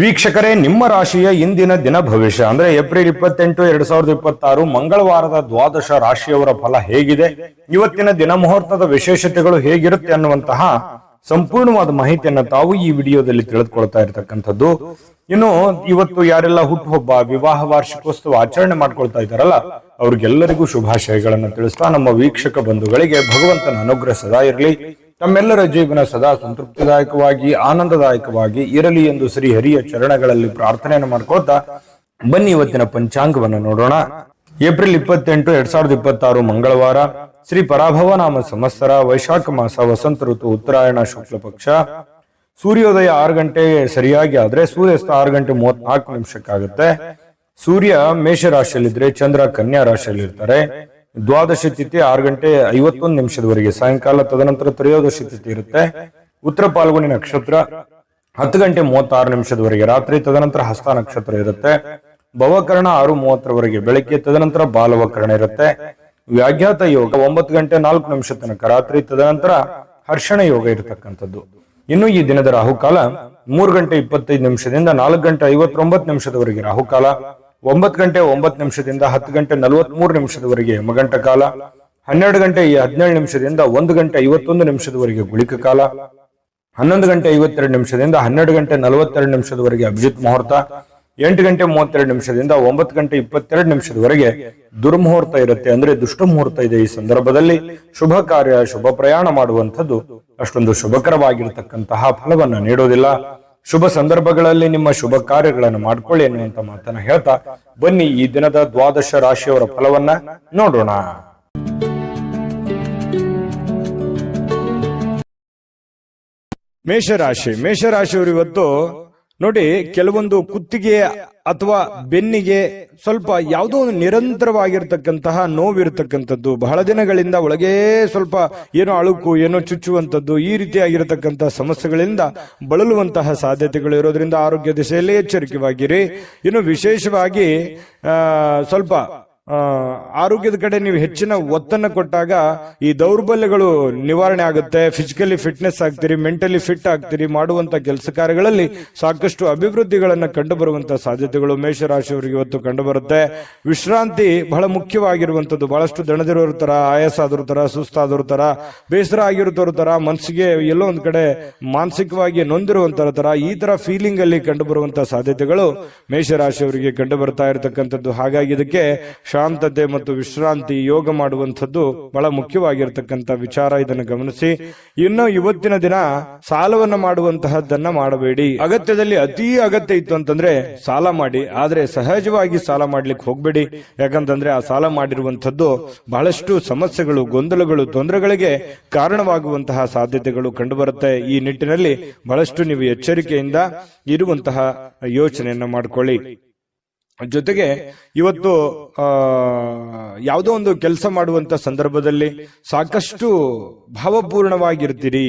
ವೀಕ್ಷಕರೇ, ನಿಮ್ಮ ರಾಶಿಯ ಇಂದಿನ ದಿನ ಭವಿಷ್ಯ ಅಂದ್ರೆ ಏಪ್ರಿಲ್ 28, 2026 ಮಂಗಳವಾರದ ದ್ವಾದಶ ರಾಶಿಯವರ ಫಲ ಹೇಗಿದೆ, ಇವತ್ತಿನ ದಿನ ಮುಹೂರ್ತದ ವಿಶೇಷತೆಗಳು ಹೇಗಿರುತ್ತೆ ಅನ್ನುವಂತಹ ಸಂಪೂರ್ಣವಾದ ಮಾಹಿತಿಯನ್ನು ತಾವು ಈ ವಿಡಿಯೋದಲ್ಲಿ ತಿಳಿದುಕೊಳ್ತಾ ಇರತಕ್ಕಂಥದ್ದು. ಇನ್ನು ಇವತ್ತು ಯಾರೆಲ್ಲ ಹುಟ್ಟುಹಬ್ಬ, ವಿವಾಹ ವಾರ್ಷಿಕೋತ್ಸವ ಆಚರಣೆ ಮಾಡ್ಕೊಳ್ತಾ ಇದ್ದಾರಲ್ಲ, ಅವ್ರಿಗೆಲ್ಲರಿಗೂ ಶುಭಾಶಯಗಳನ್ನು ತಿಳಿಸ್ತಾ ನಮ್ಮ ವೀಕ್ಷಕ ಬಂಧುಗಳಿಗೆ ಭಗವಂತನ ಅನುಗ್ರಹ ಸದಾ ಇರಲಿ, ತಮ್ಮೆಲ್ಲರ ಜೀವನ ಸದಾ ಸಂತೃಪ್ತಿದಾಯಕವಾಗಿ ಆನಂದದಾಯಕವಾಗಿ ಇರಲಿ ಎಂದು ಶ್ರೀ ಹರಿಯ ಚರಣಗಳಲ್ಲಿ ಪ್ರಾರ್ಥನೆಯನ್ನು ಮಾಡ್ಕೊಳ್ತಾ ಬನ್ನಿ ಇವತ್ತಿನ ಪಂಚಾಂಗವನ್ನು ನೋಡೋಣ. ಏಪ್ರಿಲ್ 28, 2026 ಮಂಗಳವಾರ, ಶ್ರೀ ಪರಾಭವ ನಾಮ ಸಂವತ್ಸರ, ವೈಶಾಖ ಮಾಸ, ವಸಂತ ಋತು, ಉತ್ತರಾಯಣ ಶುಕ್ಲ ಪಕ್ಷ. ಸೂರ್ಯೋದಯ 6 ಗಂಟೆ ಸರಿಯಾಗಿ ಆದ್ರೆ ಸೂರ್ಯಾಸ್ತ 6 ಗಂಟೆ 34 ನಿಮಿಷಕ್ಕಾಗುತ್ತೆ. ಸೂರ್ಯ ಮೇಷರಾಶಿಯಲ್ಲಿದ್ರೆ ಚಂದ್ರ ಕನ್ಯಾ ರಾಶಿಯಲ್ಲಿ ಇರ್ತಾರೆ. ದ್ವಾದಶಿ ತಿಥಿ 6 ಗಂಟೆ 51 ನಿಮಿಷದವರೆಗೆ ಸಾಯಂಕಾಲ, ತದನಂತರ ತ್ರಯೋದಶಿ ತಿಥಿ ಇರುತ್ತೆ. ಉತ್ತರ ಪಾಲ್ಗುಣಿ ನಕ್ಷತ್ರ 10 ಗಂಟೆ 36 ನಿಮಿಷದವರೆಗೆ ರಾತ್ರಿ, ತದನಂತರ ಹಸ್ತ ನಕ್ಷತ್ರ ಇರುತ್ತೆ. ಭವಕರಣ 6:30 ಬೆಳಗ್ಗೆ, ತದನಂತರ ಬಾಲವಕರಣ ಇರುತ್ತೆ. ವ್ಯಾಘಾತ ಯೋಗ 9 ಗಂಟೆ 4 ನಿಮಿಷ ತನಕ ರಾತ್ರಿ, ತದನಂತರ ಹರ್ಷಣ ಯೋಗ ಇರತಕ್ಕಂಥದ್ದು. ಇನ್ನು ಈ ದಿನದ ರಾಹುಕಾಲ 3 ಗಂಟೆ 25 ನಿಮಿಷದಿಂದ 4 ಗಂಟೆ 59 ನಿಮಿಷದವರೆಗೆ ರಾಹುಕಾಲ, 9 ಗಂಟೆ 9 ನಿಮಿಷದಿಂದ 10 ಗಂಟೆ 43 ನಿಮಿಷದವರೆಗೆ ಯಮಗಂಟ ಕಾಲ, 12 ಗಂಟೆ 17 ನಿಮಿಷದಿಂದ 1 ಗಂಟೆ 51 ನಿಮಿಷದವರೆಗೆ ಗುಳಿಕ ಕಾಲ, 11 ಗಂಟೆ 52 ನಿಮಿಷದಿಂದ 12 ಗಂಟೆ 42 ನಿಮಿಷದವರೆಗೆ ಅಭಿಜಿತ್ ಮುಹೂರ್ತ, 8 ಗಂಟೆ 32 ನಿಮಿಷದಿಂದ 9 ಗಂಟೆ 22 ನಿಮಿಷದವರೆಗೆ ದುರ್ಮುಹೂರ್ತ ಇರುತ್ತೆ, ಅಂದ್ರೆ ದುಷ್ಟ ಮುಹೂರ್ತ ಇದೆ. ಈ ಸಂದರ್ಭದಲ್ಲಿ ಶುಭ ಕಾರ್ಯ, ಶುಭ ಪ್ರಯಾಣ ಮಾಡುವಂಥದ್ದು ಅಷ್ಟೊಂದು ಶುಭಕರವಾಗಿರತಕ್ಕಂತಹ ಫಲವನ್ನ ನೀಡೋದಿಲ್ಲ. ಶುಭ ಸಂದರ್ಭಗಳಲ್ಲಿ ನಿಮ್ಮ ಶುಭ ಕಾರ್ಯಗಳನ್ನು ಮಾಡ್ಕೊಳ್ಳಿ ಎನ್ನುವಂತ ಮಾತನ್ನ ಹೇಳ್ತಾ ಬನ್ನಿ ಈ ದಿನದ ದ್ವಾದಶ ರಾಶಿಯವರ ಫಲವನ್ನ ನೋಡೋಣ. ಮೇಷರಾಶಿಯವರು ಇವತ್ತು ನೋಡಿ, ಕೆಲವೊಂದು ಕುತ್ತಿಗೆ ಅಥವಾ ಬೆನ್ನಿಗೆ ಸ್ವಲ್ಪ ಯಾವುದೋ ಒಂದು ನಿರಂತರವಾಗಿರ್ತಕ್ಕಂತಹ ನೋವಿರ್ತಕ್ಕಂಥದ್ದು, ಬಹಳ ದಿನಗಳಿಂದ ಒಳಗೇ ಸ್ವಲ್ಪ ಏನೋ ಅಳುಕು, ಏನೋ ಚುಚ್ಚುವಂಥದ್ದು, ಈ ರೀತಿಯಾಗಿರತಕ್ಕಂತಹ ಸಮಸ್ಯೆಗಳಿಂದ ಬಳಲುವಂತಹ ಸಾಧ್ಯತೆಗಳು ಇರೋದ್ರಿಂದ ಆರೋಗ್ಯ ದಿಶೆಯಲ್ಲಿ ಎಚ್ಚರಿಕೆವಾಗಿರಿ. ಇನ್ನು ವಿಶೇಷವಾಗಿ ಸ್ವಲ್ಪ ಆರೋಗ್ಯದ ಕಡೆ ನೀವು ಹೆಚ್ಚಿನ ಒತ್ತನ್ನು ಕೊಟ್ಟಾಗ ಈ ದೌರ್ಬಲ್ಯಗಳು ನಿವಾರಣೆ ಆಗುತ್ತೆ. ಫಿಸಿಕಲಿ ಫಿಟ್ನೆಸ್ ಆಗ್ತೀರಿ, ಮೆಂಟಲಿ ಫಿಟ್ ಆಗ್ತೀರಿ, ಮಾಡುವಂತ ಕೆಲಸ ಕಾರ್ಯಗಳಲ್ಲಿ ಸಾಕಷ್ಟು ಅಭಿವೃದ್ಧಿಗಳನ್ನ ಕಂಡು ಬರುವಂತಹ ಸಾಧ್ಯತೆಗಳು ಮೇಷರಾಶಿಯವರಿಗೆ ಇವತ್ತು ಕಂಡು ಬರುತ್ತೆ. ವಿಶ್ರಾಂತಿ ಬಹಳ ಮುಖ್ಯವಾಗಿರುವಂತದ್ದು. ಬಹಳಷ್ಟು ದಣದಿರೋರ ತರ, ಆಯಾಸ ಆದರ ತರ, ಸುಸ್ತಾದವ್ರ ತರ, ಬೇಸರ ಆಗಿರೋದ್ರ ತರ, ಮನಸ್ಸಿಗೆ ಎಲ್ಲೋ ಒಂದ್ ಕಡೆ ಮಾನಸಿಕವಾಗಿ ನೊಂದಿರುವಂತರ ತರ, ಈ ತರ ಫೀಲಿಂಗ್ ಅಲ್ಲಿ ಕಂಡು ಬರುವಂತಹ ಸಾಧ್ಯತೆಗಳು ಮೇಷರಾಶಿಯವರಿಗೆ ಕಂಡು ಬರ್ತಾ ಇರತಕ್ಕಂಥದ್ದು. ಹಾಗಾಗಿ ಇದಕ್ಕೆ ಶಾಂತತೆ ಮತ್ತು ವಿಶ್ರಾಂತಿ, ಯೋಗ ಮಾಡುವಂಥದ್ದು ಬಹಳ ಮುಖ್ಯವಾಗಿರ್ತಕ್ಕಂಥ ವಿಚಾರ. ಇದನ್ನು ಗಮನಿಸಿ. ಇನ್ನು ಇವತ್ತಿನ ದಿನ ಸಾಲವನ್ನ ಮಾಡುವಂತಹದ್ದನ್ನ ಮಾಡಬೇಡಿ. ಅಗತ್ಯದಲ್ಲಿ ಅತಿ ಅಗತ್ಯ ಇತ್ತು ಅಂತಂದ್ರೆ ಸಾಲ ಮಾಡಿ, ಆದ್ರೆ ಸಹಜವಾಗಿ ಸಾಲ ಮಾಡ್ಲಿಕ್ಕೆ ಹೋಗ್ಬೇಡಿ. ಯಾಕಂತಂದ್ರೆ ಆ ಸಾಲ ಮಾಡಿರುವಂತದ್ದು ಬಹಳಷ್ಟು ಸಮಸ್ಯೆಗಳು, ಗೊಂದಲಗಳು, ತೊಂದರೆಗಳಿಗೆ ಕಾರಣವಾಗುವಂತಹ ಸಾಧ್ಯತೆಗಳು ಕಂಡುಬರುತ್ತೆ. ಈ ನಿಟ್ಟಿನಲ್ಲಿ ಬಹಳಷ್ಟು ನೀವು ಎಚ್ಚರಿಕೆಯಿಂದ ಇರುವಂತಹ ಯೋಚನೆಯನ್ನ ಮಾಡಿಕೊಳ್ಳಿ. ಜೊತೆಗೆ ಇವತ್ತು ಯಾವುದೋ ಒಂದು ಕೆಲಸ ಮಾಡುವಂತ ಸಂದರ್ಭದಲ್ಲಿ ಸಾಕಷ್ಟು ಭಾವಪೂರ್ಣವಾಗಿರ್ತೀರಿ,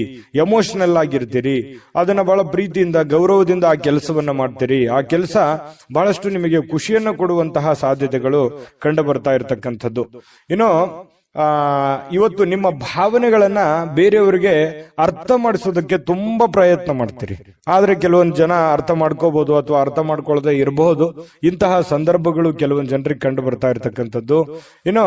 ಎಮೋಷನಲ್ ಆಗಿರ್ತೀರಿ. ಅದನ್ನ ಬಹಳ ಪ್ರೀತಿಯಿಂದ, ಗೌರವದಿಂದ ಆ ಕೆಲಸವನ್ನ ಮಾಡ್ತೀರಿ. ಆ ಕೆಲಸ ಬಹಳಷ್ಟು ನಿಮಗೆ ಖುಷಿಯನ್ನು ಕೊಡುವಂತಹ ಸಾಧ್ಯತೆಗಳು ಕಂಡು ಬರ್ತಾ ಇರತಕ್ಕಂಥದ್ದು. ಇನ್ನು ಇವತ್ತು ನಿಮ್ಮ ಭಾವನೆಗಳನ್ನ ಬೇರೆಯವರಿಗೆ ಅರ್ಥ ಮಾಡಿಸೋದಕ್ಕೆ ತುಂಬಾ ಪ್ರಯತ್ನ ಮಾಡ್ತೀರಿ. ಆದ್ರೆ ಕೆಲವೊಂದು ಜನ ಅರ್ಥ ಮಾಡ್ಕೋಬಹುದು ಅಥವಾ ಅರ್ಥ ಮಾಡ್ಕೊಳ್ಳದೆ ಇರಬಹುದು. ಇಂತಹ ಸಂದರ್ಭಗಳು ಕೆಲವೊಂದು ಜನರಿಗೆ ಕಂಡು ಬರ್ತಾ ಇರತಕ್ಕಂಥದ್ದು. ಇನ್ನು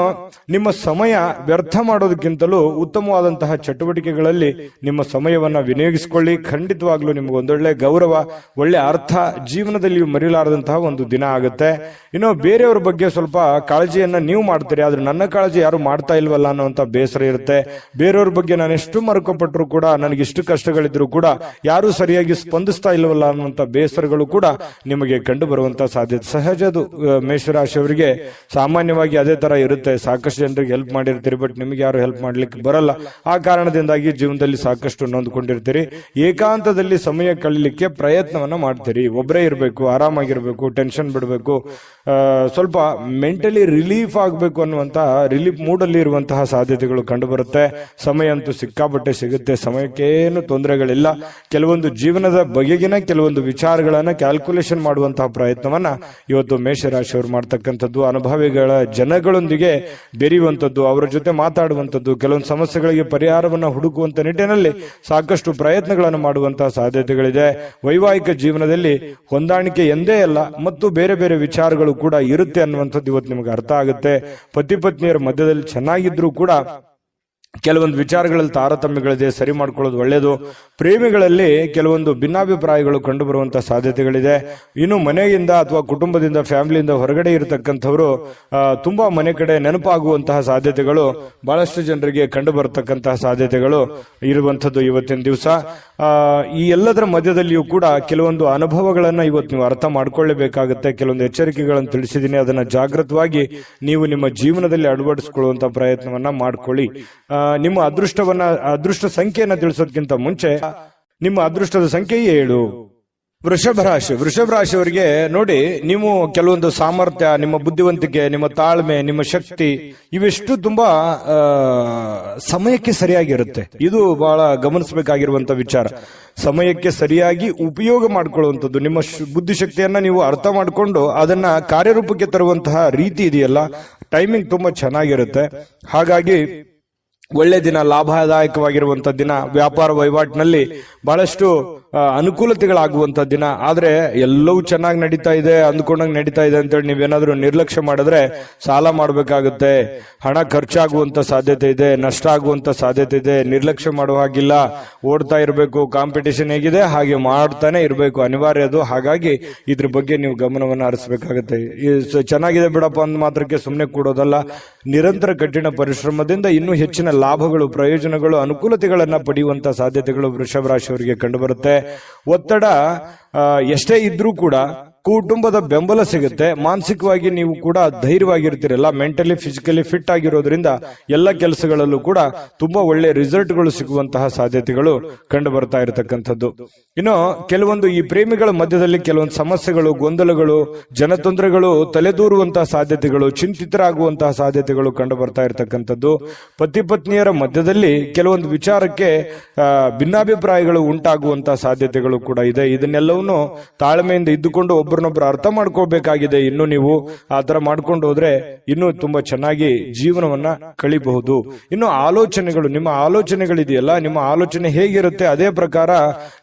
ನಿಮ್ಮ ಸಮಯ ವ್ಯರ್ಥ ಮಾಡೋದಕ್ಕಿಂತಲೂ ಉತ್ತಮವಾದಂತಹ ಚಟುವಟಿಕೆಗಳಲ್ಲಿ ನಿಮ್ಮ ಸಮಯವನ್ನ ವಿನಿಯೋಗಿಸಿಕೊಳ್ಳಿ. ಖಂಡಿತವಾಗ್ಲೂ ನಿಮ್ಗೆ ಒಂದೊಳ್ಳೆ ಗೌರವ, ಒಳ್ಳೆ ಅರ್ಥ ಜೀವನದಲ್ಲಿ ಮರೆಯಲಾರದಂತಹ ಒಂದು ದಿನ ಆಗುತ್ತೆ. ಇನ್ನು ಬೇರೆಯವ್ರ ಬಗ್ಗೆ ಸ್ವಲ್ಪ ಕಾಳಜಿಯನ್ನ ನೀವು ಮಾಡ್ತೀರಿ, ಆದ್ರೆ ನನ್ನ ಕಾಳಜಿ ಯಾರು ಮಾಡ್ತಾ ಇಲ್ವಲ್ಲ ಅನ್ನುವಂತ ಬೇಸರ ಇರುತ್ತೆ. ಬೇರೆಯವ್ರ ಬಗ್ಗೆ ನಾನು ಎಷ್ಟು ಮರುಕಪಟ್ಟರು ಕೂಡ, ನನಗೆ ಇಷ್ಟು ಕಷ್ಟಗಳಿದ್ರು ಕೂಡ ಯಾರು ಸರಿಯಾಗಿ ಸ್ಪಂದಿಸ್ತಾ ಇಲ್ವಲ್ಲ ಅನ್ನುವಂತ ಬೇಸರಗಳು ಕೂಡ ನಿಮಗೆ ಕಂಡು ಬರುವಂತ ಸಾಧ್ಯತೆ ಸಹಜ. ಅದು ಮೇಷರಾಶಿಯವರಿಗೆ ಸಾಮಾನ್ಯವಾಗಿ ಅದೇ ತರ ಇರುತ್ತೆ. ಸಾಕಷ್ಟು ಜನರಿಗೆ ಹೆಲ್ಪ್ ಮಾಡಿರ್ತೀರಿ, ಬಟ್ ನಿಮಗೆ ಯಾರು ಹೆಲ್ಪ್ ಮಾಡ್ಲಿಕ್ಕೆ ಬರಲ್ಲ. ಆ ಕಾರಣದಿಂದಾಗಿ ಜೀವನದಲ್ಲಿ ಸಾಕಷ್ಟು ನೊಂದ್ಕೊಂಡಿರ್ತೀರಿ. ಏಕಾಂತದಲ್ಲಿ ಸಮಯ ಕಳೀಲಿಕ್ಕೆ ಪ್ರಯತ್ನವನ್ನ ಮಾಡ್ತೀರಿ. ಒಬ್ಬರೇ ಇರಬೇಕು, ಆರಾಮಾಗಿರ್ಬೇಕು, ಟೆನ್ಷನ್ ಬಿಡಬೇಕು, ಸ್ವಲ್ಪ ಮೆಂಟಲಿ ರಿಲೀಫ್ ಆಗ್ಬೇಕು ಅನ್ನುವಂತ ರಿಲೀಫ್ ಮೂಡ್ ಅಲ್ಲಿ ಇರುವಂತಹ ಸಾಧ್ಯತೆಗಳು ಕಂಡುಬರುತ್ತೆ. ಸಮಯ ಅಂತೂ ಸಿಕ್ಕಾಪಟ್ಟೆ ಸಿಗುತ್ತೆ, ಸಮಯಕ್ಕೇನು ತೊಂದರೆಗಳಿಲ್ಲ. ಕೆಲವೊಂದು ಜೀವನದ ಬಗೆಗಿನ ಕೆಲವೊಂದು ವಿಚಾರಗಳನ್ನ ಕ್ಯಾಲ್ಕುಲೇಷನ್ ಮಾಡುವಂತಹ ಪ್ರಯತ್ನವನ್ನ ಇವತ್ತು ಮೇಷರಾಶಿಯವರು ಮಾಡ್ತಕ್ಕಂಥದ್ದು. ಅನುಭವಿಗಳ ಜನಗಳೊಂದಿಗೆ ಬೆರೆಯುವಂಥದ್ದು, ಅವರ ಜೊತೆ ಮಾತಾಡುವಂಥದ್ದು, ಕೆಲವೊಂದು ಸಮಸ್ಯೆಗಳಿಗೆ ಪರಿಹಾರವನ್ನು ಹುಡುಕುವಂತ ನಿಟ್ಟಿನಲ್ಲಿ ಸಾಕಷ್ಟು ಪ್ರಯತ್ನಗಳನ್ನು ಮಾಡುವಂತಹ ಸಾಧ್ಯತೆಗಳಿದೆ. ವೈವಾಹಿಕ ಜೀವನದಲ್ಲಿ ಹೊಂದಾಣಿಕೆ ಎಂದೇ ಅಲ್ಲ ಮತ್ತು ಬೇರೆ ಬೇರೆ ವಿಚಾರಗಳು ಕೂಡ ಇರುತ್ತೆ ಅನ್ನುವಂಥದ್ದು ಇವತ್ತು ನಿಮಗೆ ಅರ್ಥ ಆಗುತ್ತೆ. ಪತಿ ಪತ್ನಿಯರ ಮಧ್ಯದಲ್ಲಿ ಚೆನ್ನಾಗಿದ್ರೂ ಕೂಡ ಕೆಲವೊಂದು ವಿಚಾರಗಳಲ್ಲಿ ತಾರತಮ್ಯಗಳಿದೆ, ಸರಿ ಮಾಡ್ಕೊಳ್ಳೋದು ಒಳ್ಳೆಯದು. ಪ್ರೇಮಿಗಳಲ್ಲಿ ಕೆಲವೊಂದು ಭಿನ್ನಾಭಿಪ್ರಾಯಗಳು ಕಂಡು ಬರುವಂತಹ ಸಾಧ್ಯತೆಗಳಿದೆ. ಇನ್ನು ಮನೆಯಿಂದ ಅಥವಾ ಕುಟುಂಬದಿಂದ, ಫ್ಯಾಮಿಲಿಯಿಂದ ಹೊರಗಡೆ ಇರತಕ್ಕಂಥವರು ತುಂಬಾ ಮನೆ ಕಡೆ ನೆನಪಾಗುವಂತಹ ಸಾಧ್ಯತೆಗಳು ಬಹಳಷ್ಟು ಜನರಿಗೆ ಕಂಡು ಬರತಕ್ಕಂತಹ ಸಾಧ್ಯತೆಗಳು ಇರುವಂತದ್ದು ಇವತ್ತಿನ ದಿವಸ. ಈ ಎಲ್ಲದರ ಮಧ್ಯದಲ್ಲಿಯೂ ಕೂಡ ಕೆಲವೊಂದು ಅನುಭವಗಳನ್ನ ಇವತ್ತು ನೀವು ಅರ್ಥ ಮಾಡ್ಕೊಳ್ಳೇಬೇಕಾಗುತ್ತೆ. ಕೆಲವೊಂದು ಎಚ್ಚರಿಕೆಗಳನ್ನು ತಿಳಿಸಿದ್ದೀನಿ, ಅದನ್ನ ಜಾಗೃತವಾಗಿ ನೀವು ನಿಮ್ಮ ಜೀವನದಲ್ಲಿ ಅಳವಡಿಸಿಕೊಳ್ಳುವಂತಹ ಪ್ರಯತ್ನವನ್ನ ಮಾಡ್ಕೊಳ್ಳಿ. ನಿಮ್ಮ ಅದೃಷ್ಟ ಸಂಖ್ಯೆಯನ್ನ ತಿಳಿಸೋದಕ್ಕಿಂತ ಮುಂಚೆ ನಿಮ್ಮ ಅದೃಷ್ಟದ ಸಂಖ್ಯೆ 7. ವೃಷಭ ರಾಶಿಯವರಿಗೆ ನೋಡಿ, ನೀವು ಕೆಲವೊಂದು ಸಾಮರ್ಥ್ಯ, ನಿಮ್ಮ ಬುದ್ಧಿವಂತಿಕೆ, ನಿಮ್ಮ ತಾಳ್ಮೆ, ನಿಮ್ಮ ಶಕ್ತಿ ಇವೆಷ್ಟು ತುಂಬಾ ಸಮಯಕ್ಕೆ ಸರಿಯಾಗಿರುತ್ತೆ. ಇದು ಬಹಳ ಗಮನಿಸಬೇಕಾಗಿರುವಂತ ವಿಚಾರ. ಸಮಯಕ್ಕೆ ಸರಿಯಾಗಿ ಉಪಯೋಗ ಮಾಡಿಕೊಳ್ಳುವಂಥದ್ದು, ನಿಮ್ಮ ಬುದ್ಧಿಶಕ್ತಿಯನ್ನ ನೀವು ಅರ್ಥ ಮಾಡಿಕೊಂಡು ಅದನ್ನ ಕಾರ್ಯರೂಪಕ್ಕೆ ತರುವಂತಹ ರೀತಿ ಇದೆಯಲ್ಲ, ಟೈಮಿಂಗ್ ತುಂಬಾ ಚೆನ್ನಾಗಿರುತ್ತೆ. ಹಾಗಾಗಿ ಒಳ್ಳೆ ದಿನ, ಲಾಭದಾಯಕವಾಗಿರುವಂತ ದಿನ, ವ್ಯಾಪಾರ ವಹಿವಾಟಿನಲ್ಲಿ ಬಹಳಷ್ಟು ಅನುಕೂಲತೆಗಳಾಗುವಂತ ದಿನ. ಆದ್ರೆ ಎಲ್ಲವೂ ಚೆನ್ನಾಗಿ ನಡೀತಾ ಇದೆ, ಅಂದ್ಕೊಂಡಂಗೆ ನಡೀತಾ ಇದೆ ಅಂತೇಳಿ ನೀವೇನಾದ್ರೂ ನಿರ್ಲಕ್ಷ್ಯ ಮಾಡಿದ್ರೆ ಸಾಲ ಮಾಡಬೇಕಾಗುತ್ತೆ, ಹಣ ಖರ್ಚಾಗುವಂತ ಸಾಧ್ಯತೆ ಇದೆ, ನಷ್ಟ ಆಗುವಂತ ಸಾಧ್ಯತೆ ಇದೆ. ನಿರ್ಲಕ್ಷ್ಯ ಮಾಡುವ ಹಾಗಿಲ್ಲ, ಓಡ್ತಾ ಇರಬೇಕು. ಕಾಂಪಿಟೇಷನ್ ಹೇಗಿದೆ ಹಾಗೆ ಮಾಡ್ತಾನೆ ಇರಬೇಕು, ಅನಿವಾರ್ಯ ಅದು. ಹಾಗಾಗಿ ಇದ್ರ ಬಗ್ಗೆ ನೀವು ಗಮನವನ್ನು ಹರಿಸಬೇಕಾಗುತ್ತೆ. ಚೆನ್ನಾಗಿದೆ ಬಿಡಪ್ಪ ಅಂದ ಮಾತ್ರಕ್ಕೆ ಸುಮ್ಮನೆ ಕೂಡೋದಲ್ಲ, ನಿರಂತರ ಕಠಿಣ ಪರಿಶ್ರಮದಿಂದ ಇನ್ನೂ ಹೆಚ್ಚಿನ ಲಾಭಗಳು, ಪ್ರಯೋಜನಗಳು, ಅನುಕೂಲತೆಗಳನ್ನ ಪಡೆಯುವಂತ ಸಾಧ್ಯತೆಗಳು ವೃಷಭ ರಾಶಿಯವರಿಗೆ ಕಂಡುಬರುತ್ತೆ. ಒತ್ತಡ ಎಷ್ಟೇ ಇದ್ರೂ ಕೂಡ ಕುಟುಂಬದ ಬೆಂಬಲ ಸಿಗುತ್ತೆ. ಮಾನಸಿಕವಾಗಿ ನೀವು ಕೂಡ ಧೈರ್ಯವಾಗಿರ್ತೀರಲ್ಲ, ಮೆಂಟಲಿ ಫಿಸಿಕಲಿ ಫಿಟ್ ಆಗಿರೋದ್ರಿಂದ ಎಲ್ಲ ಕೆಲಸಗಳಲ್ಲೂ ಕೂಡ ತುಂಬಾ ಒಳ್ಳೆ ರಿಸಲ್ಟ್ಗಳು ಸಿಗುವಂತಹ ಸಾಧ್ಯತೆಗಳು ಕಂಡು ಬರ್ತಾ ಇರತಕ್ಕಂಥದ್ದು. ಇನ್ನು ಕೆಲವೊಂದು ಈ ಪ್ರೇಮಿಗಳ ಮಧ್ಯದಲ್ಲಿ ಕೆಲವೊಂದು ಸಮಸ್ಯೆಗಳು, ಗೊಂದಲಗಳು, ಜನತೊಂದರೆಗಳು ತಲೆದೂರುವಂತಹ ಸಾಧ್ಯತೆಗಳು, ಚಿಂತಿತರಾಗುವಂತಹ ಸಾಧ್ಯತೆಗಳು ಕಂಡು ಬರ್ತಾ ಇರತಕ್ಕಂಥದ್ದು. ಪತಿ ಪತ್ನಿಯರ ಮಧ್ಯದಲ್ಲಿ ಕೆಲವೊಂದು ವಿಚಾರಕ್ಕೆ ಭಿನ್ನಾಭಿಪ್ರಾಯಗಳು ಉಂಟಾಗುವಂತಹ ಸಾಧ್ಯತೆಗಳು ಕೂಡ ಇದೆ. ಇದನ್ನೆಲ್ಲವನ್ನು ತಾಳ್ಮೆಯಿಂದ ಇದ್ದುಕೊಂಡು ಒಬ್ಬರನ್ನೊಬ್ಬರು ಅರ್ಥ ಮಾಡ್ಕೋಬೇಕಾಗಿದೆ. ಇನ್ನು ನೀವು ಆ ತರ ಮಾಡ್ಕೊಂಡು ಹೋದ್ರೆ ಇನ್ನೂ ತುಂಬಾ ಚೆನ್ನಾಗಿ ಜೀವನವನ್ನ ಕಳಿಬಹುದು. ಇನ್ನು ಆಲೋಚನೆಗಳು, ನಿಮ್ಮ ಆಲೋಚನೆಗಳಿದೆಯಲ್ಲ, ನಿಮ್ಮ ಆಲೋಚನೆ ಹೇಗಿರುತ್ತೆ ಅದೇ ಪ್ರಕಾರ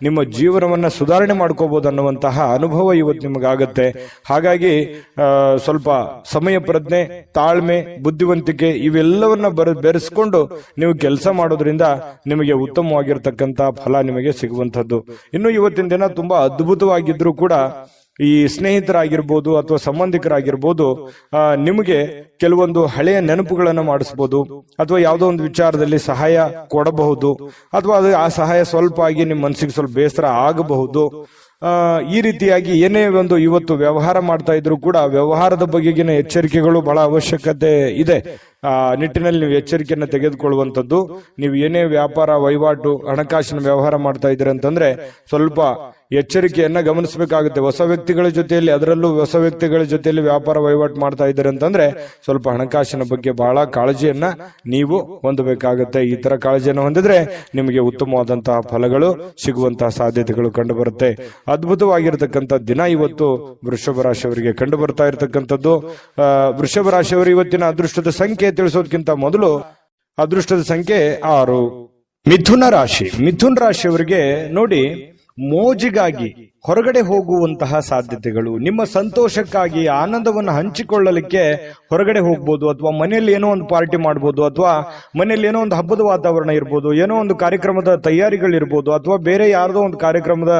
ನಿಮ್ಮ ಜೀವನವನ್ನ ಸುಧಾರಣೆ ಮಾಡ್ಕೋಬಹುದು ಅನ್ನುವಂತಹ ಅನುಭವ ಇವತ್ತು ನಿಮಗಾಗತ್ತೆ. ಹಾಗಾಗಿ ಸ್ವಲ್ಪ ಸಮಯ ಪ್ರಜ್ಞೆ, ತಾಳ್ಮೆ, ಬುದ್ಧಿವಂತಿಕೆ ಇವೆಲ್ಲವನ್ನ ಬೆರೆಸ್ಕೊಂಡು ನೀವು ಕೆಲಸ ಮಾಡೋದ್ರಿಂದ ನಿಮಗೆ ಉತ್ತಮವಾಗಿರ್ತಕ್ಕಂಥ ಫಲ ನಿಮಗೆ ಸಿಗುವಂತದ್ದು. ಇನ್ನು ಇವತ್ತಿನ ದಿನ ತುಂಬಾ ಅದ್ಭುತವಾಗಿದ್ರು ಕೂಡ ಈ ಸ್ನೇಹಿತರಾಗಿರ್ಬೋದು ಅಥವಾ ಸಂಬಂಧಿಕರಾಗಿರ್ಬೋದು ನಿಮಗೆ ಕೆಲವೊಂದು ಹಳೆಯ ನೆನಪುಗಳನ್ನು ಮಾಡಿಸಬಹುದು, ಅಥವಾ ಯಾವುದೋ ಒಂದು ವಿಚಾರದಲ್ಲಿ ಸಹಾಯ ಕೊಡಬಹುದು, ಅಥವಾ ಅದು ಆ ಸಹಾಯ ಸ್ವಲ್ಪ ಆಗಿ ನಿಮ್ಮ ಮನಸ್ಸಿಗೆ ಸ್ವಲ್ಪ ಬೇಸರ ಆಗಬಹುದು. ಈ ರೀತಿಯಾಗಿ ಏನೇ ಒಂದು ಇವತ್ತು ವ್ಯವಹಾರ ಮಾಡ್ತಾ ಇದ್ರು ಕೂಡ ವ್ಯವಹಾರದ ಬಗೆಗಿನ ಎಚ್ಚರಿಕೆಗಳು ಬಹಳ ಅವಶ್ಯಕತೆ ಇದೆ. ನಿಟ್ಟಿನಲ್ಲಿ ನೀವು ಎಚ್ಚರಿಕೆಯನ್ನು ತೆಗೆದುಕೊಳ್ಳುವಂಥದ್ದು. ನೀವು ಏನೇ ವ್ಯಾಪಾರ ವಹಿವಾಟು, ಹಣಕಾಸಿನ ವ್ಯವಹಾರ ಮಾಡ್ತಾ ಇದ್ದೀರಿ ಅಂತಂದ್ರೆ ಸ್ವಲ್ಪ ಎಚ್ಚರಿಕೆಯನ್ನ ಗಮನಿಸಬೇಕಾಗುತ್ತೆ. ಹೊಸ ವ್ಯಕ್ತಿಗಳ ಜೊತೆಯಲ್ಲಿ, ಅದರಲ್ಲೂ ಹೊಸ ವ್ಯಕ್ತಿಗಳ ಜೊತೆಯಲ್ಲಿ ವ್ಯಾಪಾರ ವಹಿವಾಟು ಮಾಡ್ತಾ ಇದ್ದೀರಿ ಅಂತಂದ್ರೆ ಸ್ವಲ್ಪ ಹಣಕಾಸಿನ ಬಗ್ಗೆ ಬಹಳ ಕಾಳಜಿಯನ್ನ ನೀವು ಹೊಂದಬೇಕಾಗುತ್ತೆ. ಈ ತರ ಕಾಳಜಿಯನ್ನು ಹೊಂದಿದ್ರೆ ನಿಮಗೆ ಉತ್ತಮವಾದಂತಹ ಫಲಗಳು ಸಿಗುವಂತಹ ಸಾಧ್ಯತೆಗಳು ಕಂಡು ಬರುತ್ತೆ. ಅದ್ಭುತವಾಗಿರತಕ್ಕಂಥ ದಿನ ಇವತ್ತು ವೃಷಭ ರಾಶಿಯವರಿಗೆ ಕಂಡು ಬರ್ತಾ ಇರತಕ್ಕಂಥದ್ದು. ವೃಷಭ ರಾಶಿಯವರು ಇವತ್ತಿನ ಅದೃಷ್ಟದ ಸಂಖ್ಯೆ ತಿಳಿಸೋದಕ್ಕಿಂತ ಮೊದಲು ಅದೃಷ್ಟದ ಸಂಖ್ಯೆ 6. ಮಿಥುನ ರಾಶಿಯವರಿಗೆ ನೋಡಿ, ಮೋಜಿಗಾಗಿ ಹೊರಗಡೆ ಹೋಗುವಂತಹ ಸಾಧ್ಯತೆಗಳು, ನಿಮ್ಮ ಸಂತೋಷಕ್ಕಾಗಿ ಆನಂದವನ್ನು ಹಂಚಿಕೊಳ್ಳಲಿಕ್ಕೆ ಹೊರಗಡೆ ಹೋಗ್ಬೋದು, ಅಥವಾ ಮನೆಯಲ್ಲಿ ಏನೋ ಒಂದು ಪಾರ್ಟಿ ಮಾಡ್ಬೋದು, ಅಥವಾ ಮನೆಯಲ್ಲಿ ಏನೋ ಒಂದು ಹಬ್ಬದ ವಾತಾವರಣ ಇರ್ಬೋದು, ಏನೋ ಒಂದು ಕಾರ್ಯಕ್ರಮದ ತಯಾರಿಗಳಿರ್ಬೋದು, ಅಥವಾ ಬೇರೆ ಯಾರ್ದೋ ಒಂದು ಕಾರ್ಯಕ್ರಮದ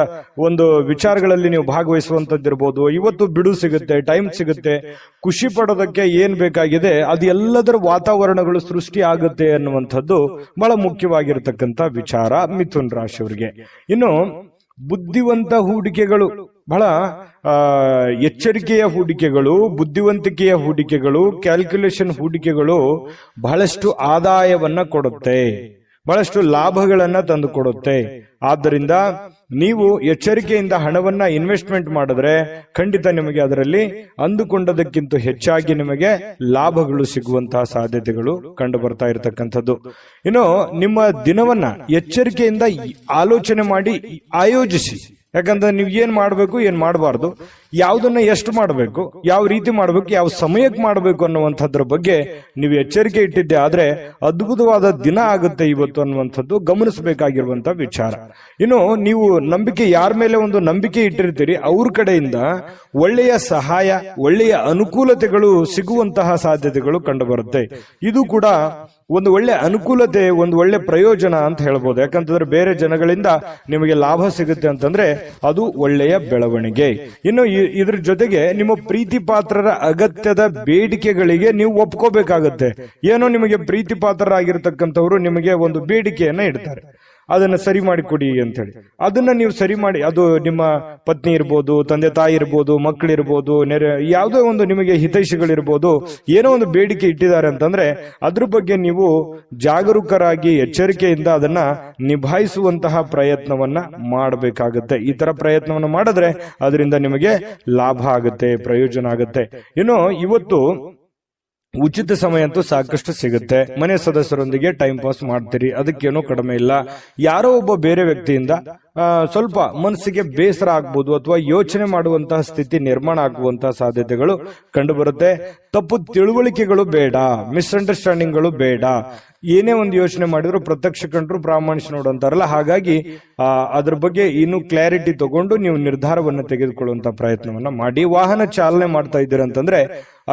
ಒಂದು ವಿಚಾರಗಳಲ್ಲಿ ನೀವು ಭಾಗವಹಿಸುವಂತದ್ದಿರ್ಬೋದು. ಇವತ್ತು ಬಿಡು ಸಿಗುತ್ತೆ, ಟೈಮ್ ಸಿಗುತ್ತೆ, ಖುಷಿ ಪಡೋದಕ್ಕೆ ಏನ್ ಬೇಕಾಗಿದೆ ಅದು ಎಲ್ಲದರ ವಾತಾವರಣಗಳು ಸೃಷ್ಟಿ ಆಗುತ್ತೆ ಅನ್ನುವಂಥದ್ದು ಬಹಳ ಮುಖ್ಯವಾಗಿರತಕ್ಕಂಥ ವಿಚಾರ ಮಿಥುನ್ ರಾಶಿಯವರಿಗೆ. ಇನ್ನು ಬುದ್ಧಿವಂತ ಹೂಡಿಕೆಗಳು, ಬಹಳ ಎಚ್ಚರಿಕೆಯ ಹೂಡಿಕೆಗಳು, ಬುದ್ಧಿವಂತಿಕೆಯ ಹೂಡಿಕೆಗಳು, ಕ್ಯಾಲ್ಕುಲೇಷನ್ ಹೂಡಿಕೆಗಳು ಬಹಳಷ್ಟು ಆದಾಯವನ್ನ ಕೊಡುತ್ತೆ. ಬಹಳಷ್ಟು ಲಾಭಗಳನ್ನ ತಂದು ಕೊಡುತ್ತೆ. ಆದ್ದರಿಂದ ನೀವು ಎಚ್ಚರಿಕೆಯಿಂದ ಹಣವನ್ನ ಇನ್ವೆಸ್ಟ್ಮೆಂಟ್ ಮಾಡಿದ್ರೆ ಖಂಡಿತ ನಿಮಗೆ ಅದರಲ್ಲಿ ಅಂದುಕೊಂಡದಕ್ಕಿಂತ ಹೆಚ್ಚಾಗಿ ನಿಮಗೆ ಲಾಭಗಳು ಸಿಗುವಂತಹ ಸಾಧ್ಯತೆಗಳು ಕಂಡು ಬರ್ತಾ ಇರತಕ್ಕಂಥದ್ದು. ಇನ್ನು ನಿಮ್ಮ ದಿನವನ್ನ ಎಚ್ಚರಿಕೆಯಿಂದ ಆಲೋಚನೆ ಮಾಡಿ ಆಯೋಜಿಸಿ. ಯಾಕಂದ್ರೆ ನೀವು ಏನ್ ಮಾಡಬೇಕು, ಏನ್ ಮಾಡಬಾರ್ದು, ಯಾವುದನ್ನ ಎಷ್ಟು ಮಾಡಬೇಕು, ಯಾವ ರೀತಿ ಮಾಡಬೇಕು, ಯಾವ ಸಮಯಕ್ಕೆ ಮಾಡಬೇಕು ಅನ್ನುವಂಥದ್ರ ಬಗ್ಗೆ ನೀವು ಎಚ್ಚರಿಕೆ ಇಟ್ಟಿದ್ದೆ ಆದ್ರೆ ಅದ್ಭುತವಾದ ದಿನ ಆಗುತ್ತೆ ಇವತ್ತು ಅನ್ನುವಂಥದ್ದು ಗಮನಿಸಬೇಕಾಗಿರುವಂತ ವಿಚಾರ. ಇನ್ನು ನೀವು ನಂಬಿಕೆ ಯಾರ ಮೇಲೆ ಒಂದು ನಂಬಿಕೆ ಇಟ್ಟಿರ್ತೀರಿ ಅವ್ರ ಕಡೆಯಿಂದ ಒಳ್ಳೆಯ ಸಹಾಯ, ಒಳ್ಳೆಯ ಅನುಕೂಲತೆಗಳು ಸಿಗುವಂತಹ ಸಾಧ್ಯತೆಗಳು ಕಂಡು ಬರುತ್ತೆ. ಇದು ಕೂಡ ಒಂದು ಒಳ್ಳೆ ಅನುಕೂಲತೆ, ಒಂದು ಒಳ್ಳೆ ಪ್ರಯೋಜನ ಅಂತ ಹೇಳ್ಬೋದು. ಯಾಕಂತಂದ್ರೆ ಬೇರೆ ಜನಗಳಿಂದ ನಿಮಗೆ ಲಾಭ ಸಿಗುತ್ತೆ ಅಂತಂದ್ರೆ ಅದು ಒಳ್ಳೆಯ ಬೆಳವಣಿಗೆ. ಇನ್ನು ಇದ್ರ ಜೊತೆಗೆ ನಿಮ್ಮ ಪ್ರೀತಿ ಪಾತ್ರರ ಅಗತ್ಯದ ಬೇಡಿಕೆಗಳಿಗೆ ನೀವು ಒಪ್ಕೋಬೇಕಾಗತ್ತೆ. ಏನೋ ನಿಮಗೆ ಪ್ರೀತಿ ಪಾತ್ರರಾಗಿರ್ತಕ್ಕಂಥವ್ರು ನಿಮಗೆ ಒಂದು ಬೇಡಿಕೆಯನ್ನ ಇಡ್ತಾರೆ, ಅದನ್ನ ಸರಿ ಮಾಡಿ ಕೊಡಿ ಅಂತ ಹೇಳಿ. ಅದನ್ನ ನೀವು ಸರಿ ಮಾಡಿ, ಅದು ನಿಮ್ಮ ಪತ್ನಿ ಇರ್ಬೋದು, ತಂದೆ ತಾಯಿ ಇರ್ಬೋದು, ಮಕ್ಕಳಿರ್ಬೋದು, ಯಾವುದೋ ಒಂದು ನಿಮಗೆ ಹಿತೈಷಿಗಳಿರ್ಬೋದು, ಏನೋ ಒಂದು ಬೇಡಿಕೆ ಇಟ್ಟಿದ್ದಾರೆ ಅಂತಂದ್ರೆ ಅದ್ರ ಬಗ್ಗೆ ನೀವು ಜಾಗರೂಕರಾಗಿ ಎಚ್ಚರಿಕೆಯಿಂದ ಅದನ್ನ ನಿಭಾಯಿಸುವಂತಹ ಪ್ರಯತ್ನವನ್ನ ಮಾಡಬೇಕಾಗತ್ತೆ. ಈ ತರ ಪ್ರಯತ್ನವನ್ನ ಮಾಡಿದ್ರೆ ಅದರಿಂದ ನಿಮಗೆ ಲಾಭ ಆಗುತ್ತೆ, ಪ್ರಯೋಜನ ಆಗುತ್ತೆ. ಇನ್ನು ಇವತ್ತು ಉಚಿತ ಸಮಯ ಅಂತೂ ಸಾಕಷ್ಟು ಸಿಗುತ್ತೆ. ಮನೆ ಸದಸ್ಯರೊಂದಿಗೆ ಟೈಮ್ ಪಾಸ್ ಮಾಡ್ತೀರಿ, ಅದಕ್ಕೇನೋ ಕಡಿಮೆ ಇಲ್ಲ. ಯಾರೋ ಒಬ್ಬ ಬೇರೆ ವ್ಯಕ್ತಿಯಿಂದ ಸ್ವಲ್ಪ ಮನಸ್ಸಿಗೆ ಬೇಸರ ಆಗ್ಬೋದು ಅಥವಾ ಯೋಚನೆ ಮಾಡುವಂತಹ ಸ್ಥಿತಿ ನಿರ್ಮಾಣ ಆಗುವಂತಹ ಸಾಧ್ಯತೆಗಳು ಕಂಡು ಬರುತ್ತೆ. ತಪ್ಪು ತಿಳುವಳಿಕೆಗಳು ಬೇಡ, ಮಿಸ್ಅಂಡರ್ಸ್ಟ್ಯಾಂಡಿಂಗ್ಗಳು ಬೇಡ. ಏನೇ ಒಂದು ಯೋಚನೆ ಮಾಡಿದ್ರು ಪ್ರತ್ಯಕ್ಷ ಕಂಡ್ರು ಪ್ರಾಮಾಣಿಕ ನೋಡು ಅಂತಾರಲ್ಲ, ಹಾಗಾಗಿ ಅದ್ರ ಬಗ್ಗೆ ಇನ್ನು ಕ್ಲಾರಿಟಿ ತಗೊಂಡು ನೀವು ನಿರ್ಧಾರವನ್ನು ತೆಗೆದುಕೊಳ್ಳುವಂತ ಪ್ರಯತ್ನವನ್ನ ಮಾಡಿ. ವಾಹನ ಚಾಲನೆ ಮಾಡ್ತಾ ಇದ್ದೀರ ಅಂತಂದ್ರೆ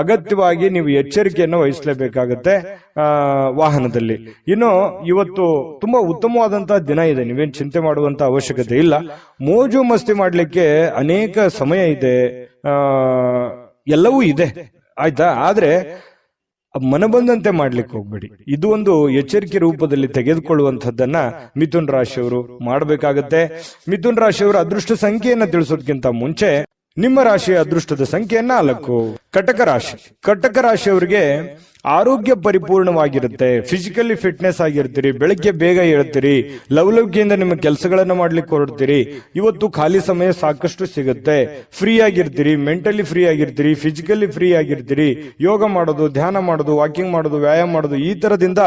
ಅಗತ್ಯವಾಗಿ ನೀವು ಎಚ್ಚರಿಕೆಯನ್ನು ವಹಿಸಲೇಬೇಕಾಗತ್ತೆ ವಾಹನದಲ್ಲಿ. ಇನ್ನು ಇವತ್ತು ತುಂಬಾ ಉತ್ತಮವಾದಂತಹ ದಿನ ಇದೆ, ನೀವೇನ್ ಚಿಂತೆ ಮಾಡುವಂತ ಅವಶ್ಯಕತೆ ಇಲ್ಲ. ಮೋಜು ಮಸ್ತಿ ಮಾಡ್ಲಿಕ್ಕೆ ಅನೇಕ ಸಮಯ ಇದೆ, ಎಲ್ಲವೂ ಇದೆ, ಆಯ್ತಾ. ಆದ್ರೆ ಮನಬಂದಂತೆ ಮಾಡ್ಲಿಕ್ಕೆ ಹೋಗ್ಬೇಡಿ. ಇದು ಒಂದು ಎಚ್ಚರಿಕೆ ರೂಪದಲ್ಲಿ ತೆಗೆದುಕೊಳ್ಳುವಂತದ್ದನ್ನ ಮಿಥುನ್ ರಾಶಿಯವರು ಮಾಡಬೇಕಾಗತ್ತೆ. ಮಿಥುನ್ ರಾಶಿಯವರ ಅದೃಷ್ಟ ಸಂಖ್ಯೆಯನ್ನ ತಿಳಿಸೋದಕ್ಕಿಂತ ಮುಂಚೆ ನಿಮ್ಮ ರಾಶಿಯ ಅದೃಷ್ಟದ ಸಂಖ್ಯೆ 4. ಕಟಕ ರಾಶಿ. ಕಟಕ ರಾಶಿಯವರಿಗೆ ಆರೋಗ್ಯ ಪರಿಪೂರ್ಣವಾಗಿರುತ್ತೆ, ಫಿಸಿಕಲಿ ಫಿಟ್ನೆಸ್ ಆಗಿರ್ತೀರಿ, ಬೆಳಗ್ಗೆ ಬೇಗ ಏಳ್ತೀರಿ, ಲವಲವಿಕೆಯಿಂದ ನಿಮ್ಮ ಕೆಲಸಗಳನ್ನ ಮಾಡ್ಲಿಕ್ಕೆ ಹೊರಡ್ತೀರಿ. ಇವತ್ತು ಖಾಲಿ ಸಮಯ ಸಾಕಷ್ಟು ಸಿಗುತ್ತೆ, ಫ್ರೀ ಆಗಿರ್ತೀರಿ, ಮೆಂಟಲಿ ಫ್ರೀ ಆಗಿರ್ತೀರಿ, ಫಿಸಿಕಲಿ ಫ್ರೀ ಆಗಿರ್ತೀರಿ. ಯೋಗ ಮಾಡೋದು, ಧ್ಯಾನ ಮಾಡೋದು, ವಾಕಿಂಗ್ ಮಾಡೋದು, ವ್ಯಾಯಾಮ ಮಾಡೋದು, ಈ ತರದಿಂದ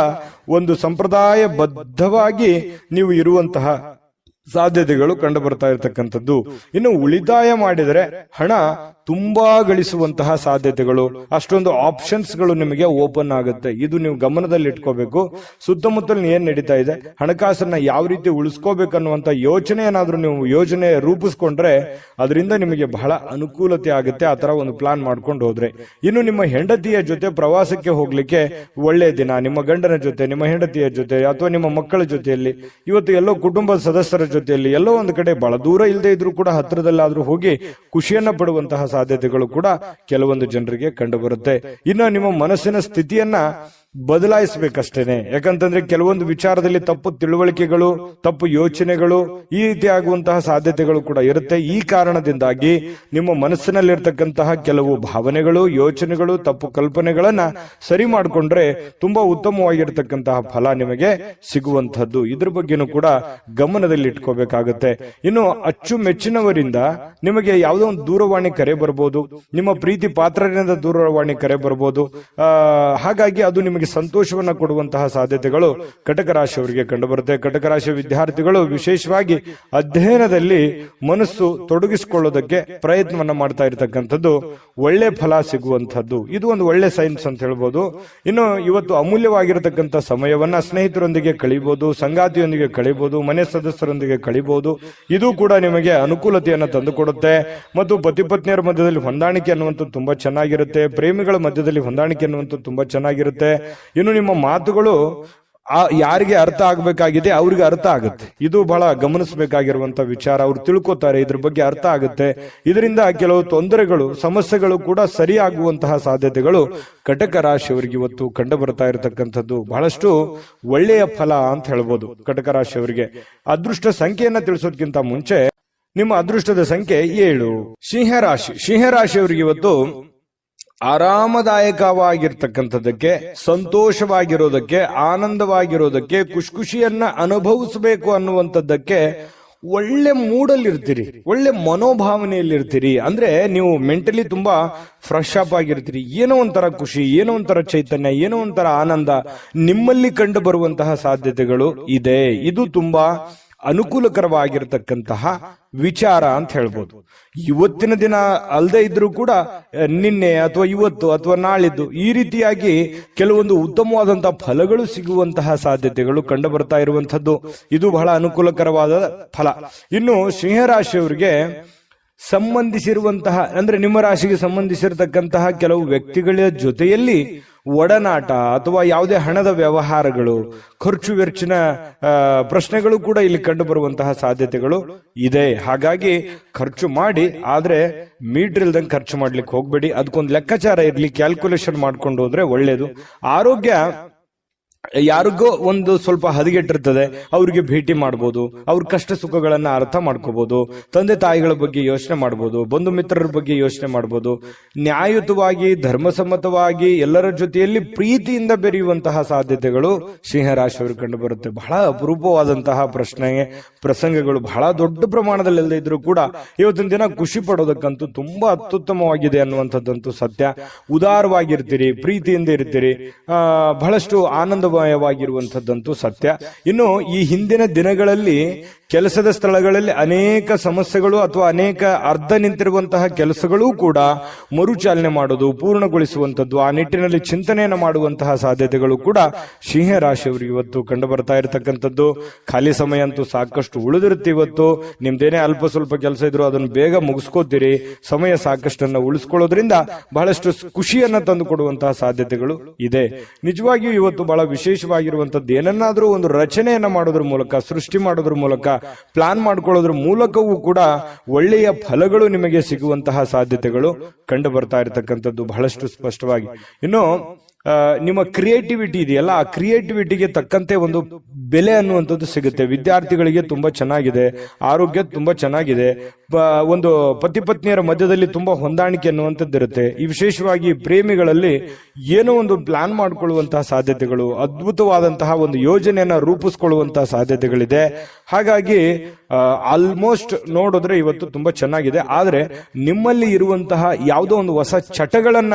ಒಂದು ಸಂಪ್ರದಾಯ ಬದ್ಧವಾಗಿ ನೀವು ಇರುವಂತಹ ಸಾಧ್ಯತೆಗಳು ಕಂಡು ಬರ್ತಾ ಇರತಕ್ಕಂಥದ್ದು. ಇನ್ನು ಉಳಿತಾಯ ಮಾಡಿದರೆ ಹಣ ತುಂಬಾ ಗಳಿಸುವಂತಹ ಸಾಧ್ಯತೆಗಳು, ಅಷ್ಟೊಂದು ಆಪ್ಷನ್ಸ್ ಗಳು ನಿಮಗೆ ಓಪನ್ ಆಗುತ್ತೆ. ಇದು ನೀವು ಗಮನದಲ್ಲಿ ಇಟ್ಕೋಬೇಕು. ಸುತ್ತಮುತ್ತಲು ಏನ್ ನಡೀತಾ ಇದೆ, ಹಣಕಾಸನ್ನ ಯಾವ ರೀತಿ ಉಳಿಸ್ಕೋಬೇಕನ್ನುವಂತ ಯೋಚನೆ ಏನಾದ್ರೂ ನೀವು ಯೋಜನೆ ರೂಪಿಸ್ಕೊಂಡ್ರೆ ಅದರಿಂದ ನಿಮಗೆ ಬಹಳ ಅನುಕೂಲತೆ ಆಗುತ್ತೆ. ಆ ತರ ಒಂದು ಪ್ಲಾನ್ ಮಾಡ್ಕೊಂಡು ಹೋದ್ರೆ. ಇನ್ನು ನಿಮ್ಮ ಹೆಂಡತಿಯ ಜೊತೆ ಪ್ರವಾಸಕ್ಕೆ ಹೋಗ್ಲಿಕ್ಕೆ ಒಳ್ಳೆ ದಿನ. ನಿಮ್ಮ ಗಂಡನ ಜೊತೆ, ನಿಮ್ಮ ಹೆಂಡತಿಯ ಜೊತೆ ಅಥವಾ ನಿಮ್ಮ ಮಕ್ಕಳ ಜೊತೆಯಲ್ಲಿ, ಇವತ್ತು ಎಲ್ಲೋ ಕುಟುಂಬದ ಸದಸ್ಯರ ಜೊತೆಯಲ್ಲಿ ಎಲ್ಲೋ ಒಂದು ಕಡೆ ಬಹಳ ದೂರ ಇಲ್ಲದೆ ಇದ್ರೂ ಕೂಡ ಹತ್ತಿರದಲ್ಲಾದ್ರೂ ಹೋಗಿ ಖುಷಿಯನ್ನ ಪಡುವಂತಹ ಸಾಧ್ಯತೆಗಳು ಕೂಡ ಕೆಲವೊಂದು ಜನರಿಗೆ ಕಂಡು ಬರುತ್ತೆ. ಇನ್ನು ನಿಮ್ಮ ಮನಸ್ಸಿನ ಸ್ಥಿತಿಯನ್ನ ಬದಲಾಯಿಸಬೇಕಷ್ಟೇನೆ. ಯಾಕಂತಂದ್ರೆ ಕೆಲವೊಂದು ವಿಚಾರದಲ್ಲಿ ತಪ್ಪು ತಿಳುವಳಿಕೆಗಳು, ತಪ್ಪು ಯೋಚನೆಗಳು, ಈ ರೀತಿ ಆಗುವಂತಹ ಸಾಧ್ಯತೆಗಳು ಕೂಡ ಇರುತ್ತೆ. ಈ ಕಾರಣದಿಂದಾಗಿ ನಿಮ್ಮ ಮನಸ್ಸಿನಲ್ಲಿರ್ತಕ್ಕಂತಹ ಕೆಲವು ಭಾವನೆಗಳು, ಯೋಚನೆಗಳು, ತಪ್ಪು ಕಲ್ಪನೆಗಳನ್ನ ಸರಿ ಮಾಡಿಕೊಂಡ್ರೆ ತುಂಬಾ ಉತ್ತಮವಾಗಿರ್ತಕ್ಕಂತಹ ಫಲ ನಿಮಗೆ ಸಿಗುವಂತಹದ್ದು. ಇದ್ರ ಬಗ್ಗೆನೂ ಕೂಡ ಗಮನದಲ್ಲಿ ಇಟ್ಕೋಬೇಕಾಗುತ್ತೆ. ಇನ್ನು ಅಚ್ಚುಮೆಚ್ಚಿನವರಿಂದ ನಿಮಗೆ ಯಾವುದೋ ಒಂದು ದೂರವಾಣಿ ಕರೆ ಬರ್ಬೋದು, ನಿಮ್ಮ ಪ್ರೀತಿ ಪಾತ್ರರಿಂದ ದೂರವಾಣಿ ಕರೆ ಬರ್ಬೋದು. ಹಾಗಾಗಿ ಅದು ನಿಮಗೆ ಸಂತೋಷವನ್ನ ಕೊಡುವಂತಹ ಸಾಧ್ಯತೆಗಳು ಕಟಕ ರಾಶಿಯವರಿಗೆ ಕಂಡುಬರುತ್ತೆ. ಕಟಕ ರಾಶಿಯ ವಿದ್ಯಾರ್ಥಿಗಳು ವಿಶೇಷವಾಗಿ ಅಧ್ಯಯನದಲ್ಲಿ ಮನಸ್ಸು ತೊಡಗಿಸಿಕೊಳ್ಳೋದಕ್ಕೆ ಪ್ರಯತ್ನವನ್ನ ಮಾಡ್ತಾ ಇರತಕ್ಕಂಥದ್ದು ಒಳ್ಳೆ ಫಲ ಸಿಗುವಂತಹದ್ದು. ಇದು ಒಂದು ಒಳ್ಳೆ ಸೈನ್ಸ್ ಅಂತ ಹೇಳ್ಬೋದು. ಇನ್ನು ಇವತ್ತು ಅಮೂಲ್ಯವಾಗಿರತಕ್ಕಂಥ ಸಮಯವನ್ನ ಸ್ನೇಹಿತರೊಂದಿಗೆ ಕಳಿಬಹುದು, ಸಂಗಾತಿಯೊಂದಿಗೆ ಕಳಿಬಹುದು, ಮನೆ ಸದಸ್ಯರೊಂದಿಗೆ ಕಳಿಬಹುದು. ಇದು ಕೂಡ ನಿಮಗೆ ಅನುಕೂಲತೆಯನ್ನ ತಂದುಕೊಡುತ್ತೆ. ಮತ್ತು ಪತಿ ಪತ್ನಿಯರ ಮಧ್ಯದಲ್ಲಿ ಹೊಂದಾಣಿಕೆ ಅನ್ನುವಂಥದ್ದು ತುಂಬಾ ಚೆನ್ನಾಗಿರುತ್ತೆ. ಪ್ರೇಮಿಗಳ ಮಧ್ಯದಲ್ಲಿ ಹೊಂದಾಣಿಕೆ ಅನ್ನುವಂಥದ್ದು ತುಂಬಾ ಚೆನ್ನಾಗಿರುತ್ತೆ. ಇನ್ನು ನಿಮ್ಮ ಮಾತುಗಳು ಯಾರಿಗೆ ಅರ್ಥ ಆಗಬೇಕಾಗಿದೆ ಅವ್ರಿಗೆ ಅರ್ಥ ಆಗುತ್ತೆ. ಇದು ಬಹಳ ಗಮನಿಸಬೇಕಾಗಿರುವಂತ ವಿಚಾರ. ಅವ್ರು ತಿಳ್ಕೊತಾರೆ, ಇದ್ರ ಬಗ್ಗೆ ಅರ್ಥ ಆಗುತ್ತೆ. ಇದರಿಂದ ಕೆಲವು ತೊಂದರೆಗಳು, ಸಮಸ್ಯೆಗಳು ಕೂಡ ಸರಿಯಾಗುವಂತಹ ಸಾಧ್ಯತೆಗಳು ಕಟಕ ರಾಶಿಯವರಿಗೆ ಇವತ್ತು ಕಂಡು ಬರ್ತಾ ಇರತಕ್ಕಂಥದ್ದು ಬಹಳಷ್ಟು ಒಳ್ಳೆಯ ಫಲ ಅಂತ ಹೇಳ್ಬೋದು. ಕಟಕ ರಾಶಿಯವರಿಗೆ ಅದೃಷ್ಟ ಸಂಖ್ಯೆಯನ್ನ ತಿಳಿಸೋದಕ್ಕಿಂತ ಮುಂಚೆ ನಿಮ್ಮ ಅದೃಷ್ಟದ ಸಂಖ್ಯೆ 7. ಸಿಂಹರಾಶಿ. ಸಿಂಹರಾಶಿಯವರಿಗೆ ಇವತ್ತು ಆರಾಮದಾಯಕವಾಗಿರ್ತಕ್ಕಂಥದ್ದಕ್ಕೆ, ಸಂತೋಷವಾಗಿರೋದಕ್ಕೆ, ಆನಂದವಾಗಿರೋದಕ್ಕೆ, ಖುಷಿಯನ್ನ ಅನುಭವಿಸಬೇಕು ಅನ್ನುವಂಥದ್ದಕ್ಕೆ ಒಳ್ಳೆ ಮೂಡಲ್ಲಿರ್ತೀರಿ, ಒಳ್ಳೆ ಮನೋಭಾವನೆಯಲ್ಲಿರ್ತೀರಿ. ಅಂದ್ರೆ ನೀವು ಮೆಂಟಲಿ ತುಂಬಾ ಫ್ರೆಶ್ ಅಪ್ ಆಗಿರ್ತೀರಿ. ಏನೋ ಒಂಥರ ಖುಷಿ, ಏನೋ ಒಂಥರ ಚೈತನ್ಯ, ಏನೋ ಒಂಥರ ಆನಂದ ನಿಮ್ಮಲ್ಲಿ ಕಂಡು ಬರುವಂತಹ ಸಾಧ್ಯತೆಗಳು ಇದೆ. ಇದು ತುಂಬಾ ಅನುಕೂಲಕರವಾಗಿರ್ತಕ್ಕಂತಹ ವಿಚಾರ ಅಂತ ಹೇಳ್ಬೋದು. ಇವತ್ತಿನ ದಿನ ಅಲ್ಲದೆ ಇದ್ರೂ ಕೂಡ ನಿನ್ನೆ ಅಥವಾ ಇವತ್ತು ಅಥವಾ ನಾಳಿದ್ದು ಈ ರೀತಿಯಾಗಿ ಕೆಲವೊಂದು ಉತ್ತಮವಾದಂತಹ ಫಲಗಳು ಸಿಗುವಂತಹ ಸಾಧ್ಯತೆಗಳು ಕಂಡು ಬರ್ತಾ ಇರುವಂತದ್ದು. ಇದು ಬಹಳ ಅನುಕೂಲಕರವಾದ ಫಲ. ಇನ್ನು ಸಿಂಹರಾಶಿಯವರಿಗೆ ಸಂಬಂಧಿಸಿರುವಂತಹ, ಅಂದ್ರೆ ನಿಮ್ಮ ರಾಶಿಗೆ ಸಂಬಂಧಿಸಿರತಕ್ಕಂತಹ ಕೆಲವು ವ್ಯಕ್ತಿಗಳ ಜೊತೆಯಲ್ಲಿ ಒಡನಾಟ ಅಥವಾ ಯಾವುದೇ ಹಣದ ವ್ಯವಹಾರಗಳು, ಖರ್ಚು ವೆಚ್ಚಿನ ಪ್ರಶ್ನೆಗಳು ಕೂಡ ಇಲ್ಲಿ ಕಂಡು ಬರುವಂತಹ ಸಾಧ್ಯತೆಗಳು ಇದೆ. ಹಾಗಾಗಿ ಖರ್ಚು ಮಾಡಿ, ಆದ್ರೆ ಮೀಟರ್ ಇಲ್ದಂಗೆ ಖರ್ಚು ಮಾಡ್ಲಿಕ್ಕೆ ಹೋಗ್ಬೇಡಿ. ಅದಕ್ಕೊಂದು ಲೆಕ್ಕಾಚಾರ ಇರ್ಲಿ, ಕ್ಯಾಲ್ಕುಲೇಷನ್ ಮಾಡ್ಕೊಂಡು ಹೋದ್ರೆ ಒಳ್ಳೇದು. ಆರೋಗ್ಯ ಯಾರಿಗೋ ಒಂದು ಸ್ವಲ್ಪ ಹದಗೆಟ್ಟಿರ್ತದೆ, ಅವ್ರಿಗೆ ಭೇಟಿ ಮಾಡ್ಬೋದು, ಅವ್ರ ಕಷ್ಟ ಸುಖಗಳನ್ನ ಅರ್ಥ ಮಾಡ್ಕೋಬಹುದು, ತಂದೆ ತಾಯಿಗಳ ಬಗ್ಗೆ ಯೋಚನೆ ಮಾಡ್ಬೋದು, ಬಂಧು ಮಿತ್ರರ ಬಗ್ಗೆ ಯೋಚನೆ ಮಾಡ್ಬೋದು. ನ್ಯಾಯಯುತವಾಗಿ, ಧರ್ಮಸಮ್ಮತವಾಗಿ ಎಲ್ಲರ ಜೊತೆಯಲ್ಲಿ ಪ್ರೀತಿಯಿಂದ ಬೆರೆಯುವಂತಹ ಸಾಧ್ಯತೆಗಳು ಸಿಂಹರಾಶಿಯವರು ಕಂಡು ಬರುತ್ತೆ. ಬಹಳ ಅಪರೂಪವಾದಂತಹ ಪ್ರಸಂಗಗಳು ಬಹಳ ದೊಡ್ಡ ಪ್ರಮಾಣದಲ್ಲಿ ಇದ್ರೂ ಕೂಡ ಇವತ್ತಿನ ದಿನ ಖುಷಿ ಪಡೋದಕ್ಕಂತೂ ತುಂಬಾ ಅತ್ಯುತ್ತಮವಾಗಿದೆ ಅನ್ನುವಂಥದ್ದಂತೂ ಸತ್ಯ. ಉದಾರವಾಗಿರ್ತೀರಿ, ಪ್ರೀತಿಯಿಂದ ಇರ್ತೀರಿ, ಬಹಳಷ್ಟು ಆನಂದಮಯವಾಗಿರುವಂತದ್ದಂತೂ ಸತ್ಯ. ಇನ್ನು ಈ ಹಿಂದಿನ ದಿನಗಳಲ್ಲಿ ಕೆಲಸದ ಸ್ಥಳಗಳಲ್ಲಿ ಅನೇಕ ಸಮಸ್ಯೆಗಳು ಅಥವಾ ಅನೇಕ ಅರ್ಧ ನಿಂತಿರುವಂತಹ ಕೆಲಸಗಳೂ ಕೂಡ ಮರುಚಾಲನೆ ಮಾಡೋದು, ಪೂರ್ಣಗೊಳಿಸುವಂತದ್ದು, ಆ ನಿಟ್ಟಿನಲ್ಲಿ ಚಿಂತನೆಯನ್ನು ಮಾಡುವಂತಹ ಸಾಧ್ಯತೆಗಳು ಕೂಡ ಸಿಂಹ ರಾಶಿಯವರಿಗೆ ಇವತ್ತು ಕಂಡು ಬರ್ತಾ ಇರತಕ್ಕಂಥದ್ದು. ಖಾಲಿ ಸಮಯ ಅಂತೂ ಸಾಕಷ್ಟು ಉಳಿದಿರುತ್ತೆ. ಇವತ್ತು ನಿಮ್ದೇನೇ ಅಲ್ಪ ಸ್ವಲ್ಪ ಕೆಲಸ ಇದ್ರು ಅದನ್ನು ಬೇಗ ಮುಗಿಸ್ಕೋತೀರಿ. ಸಮಯ ಸಾಕಷ್ಟನ್ನ ಉಳಿಸ್ಕೊಳ್ಳೋದ್ರಿಂದ ಬಹಳಷ್ಟು ಖುಷಿಯನ್ನ ತಂದು ಕೊಡುವಂತಹ ಸಾಧ್ಯತೆಗಳು ಇದೆ. ನಿಜವಾಗಿಯೂ ಇವತ್ತು ಬಹಳ ವಿಶೇಷವಾಗಿರುವಂತದ್ದು, ಏನನ್ನಾದ್ರೂ ಒಂದು ರಚನೆಯನ್ನ ಮಾಡೋದ್ರ ಮೂಲಕ, ಸೃಷ್ಟಿ ಮಾಡೋದ್ರ ಮೂಲಕ, ಪ್ಲಾನ್ ಮಾಡ್ಕೊಳ್ಳೋದ್ರ ಮೂಲಕವೂ ಕೂಡ ಒಳ್ಳೆಯ ಫಲಗಳು ನಿಮಗೆ ಸಿಗುವಂತಹ ಸಾಧ್ಯತೆಗಳು ಕಂಡು ಬರ್ತಾ ಇರತಕ್ಕಂಥದ್ದು ಬಹಳಷ್ಟು ಸ್ಪಷ್ಟವಾಗಿ. ಇನ್ನು ನಿಮ್ಮ ಕ್ರಿಯೇಟಿವಿಟಿ ಇದೆಯಲ್ಲ, ಆ ಕ್ರಿಯೇಟಿವಿಟಿಗೆ ತಕ್ಕಂತೆ ಒಂದು ಬೆಲೆ ಅನ್ನುವಂಥದ್ದು ಸಿಗುತ್ತೆ. ವಿದ್ಯಾರ್ಥಿಗಳಿಗೆ ತುಂಬಾ ಚೆನ್ನಾಗಿದೆ, ಆರೋಗ್ಯ ತುಂಬಾ ಚೆನ್ನಾಗಿದೆ, ಒಂದು ಪತಿ ಪತ್ನಿಯರ ಮಧ್ಯದಲ್ಲಿ ತುಂಬಾ ಹೊಂದಾಣಿಕೆ ಅನ್ನುವಂಥದ್ದು ಇರುತ್ತೆ. ಈ ವಿಶೇಷವಾಗಿ ಪ್ರೇಮಿಗಳಲ್ಲಿ ಏನೋ ಒಂದು ಪ್ಲಾನ್ ಮಾಡಿಕೊಳ್ಳುವಂತಹ ಸಾಧ್ಯತೆಗಳು, ಅದ್ಭುತವಾದಂತಹ ಒಂದು ಯೋಜನೆಯನ್ನ ರೂಪಿಸ್ಕೊಳ್ಳುವಂತಹ ಸಾಧ್ಯತೆಗಳಿದೆ. ಹಾಗಾಗಿ ಆಲ್ಮೋಸ್ಟ್ ನೋಡಿದ್ರೆ ಇವತ್ತು ತುಂಬಾ ಚೆನ್ನಾಗಿದೆ. ಆದ್ರೆ ನಿಮ್ಮಲ್ಲಿ ಇರುವಂತಹ ಯಾವುದೋ ಒಂದು ಹೊಸ ಚಟಗಳನ್ನ,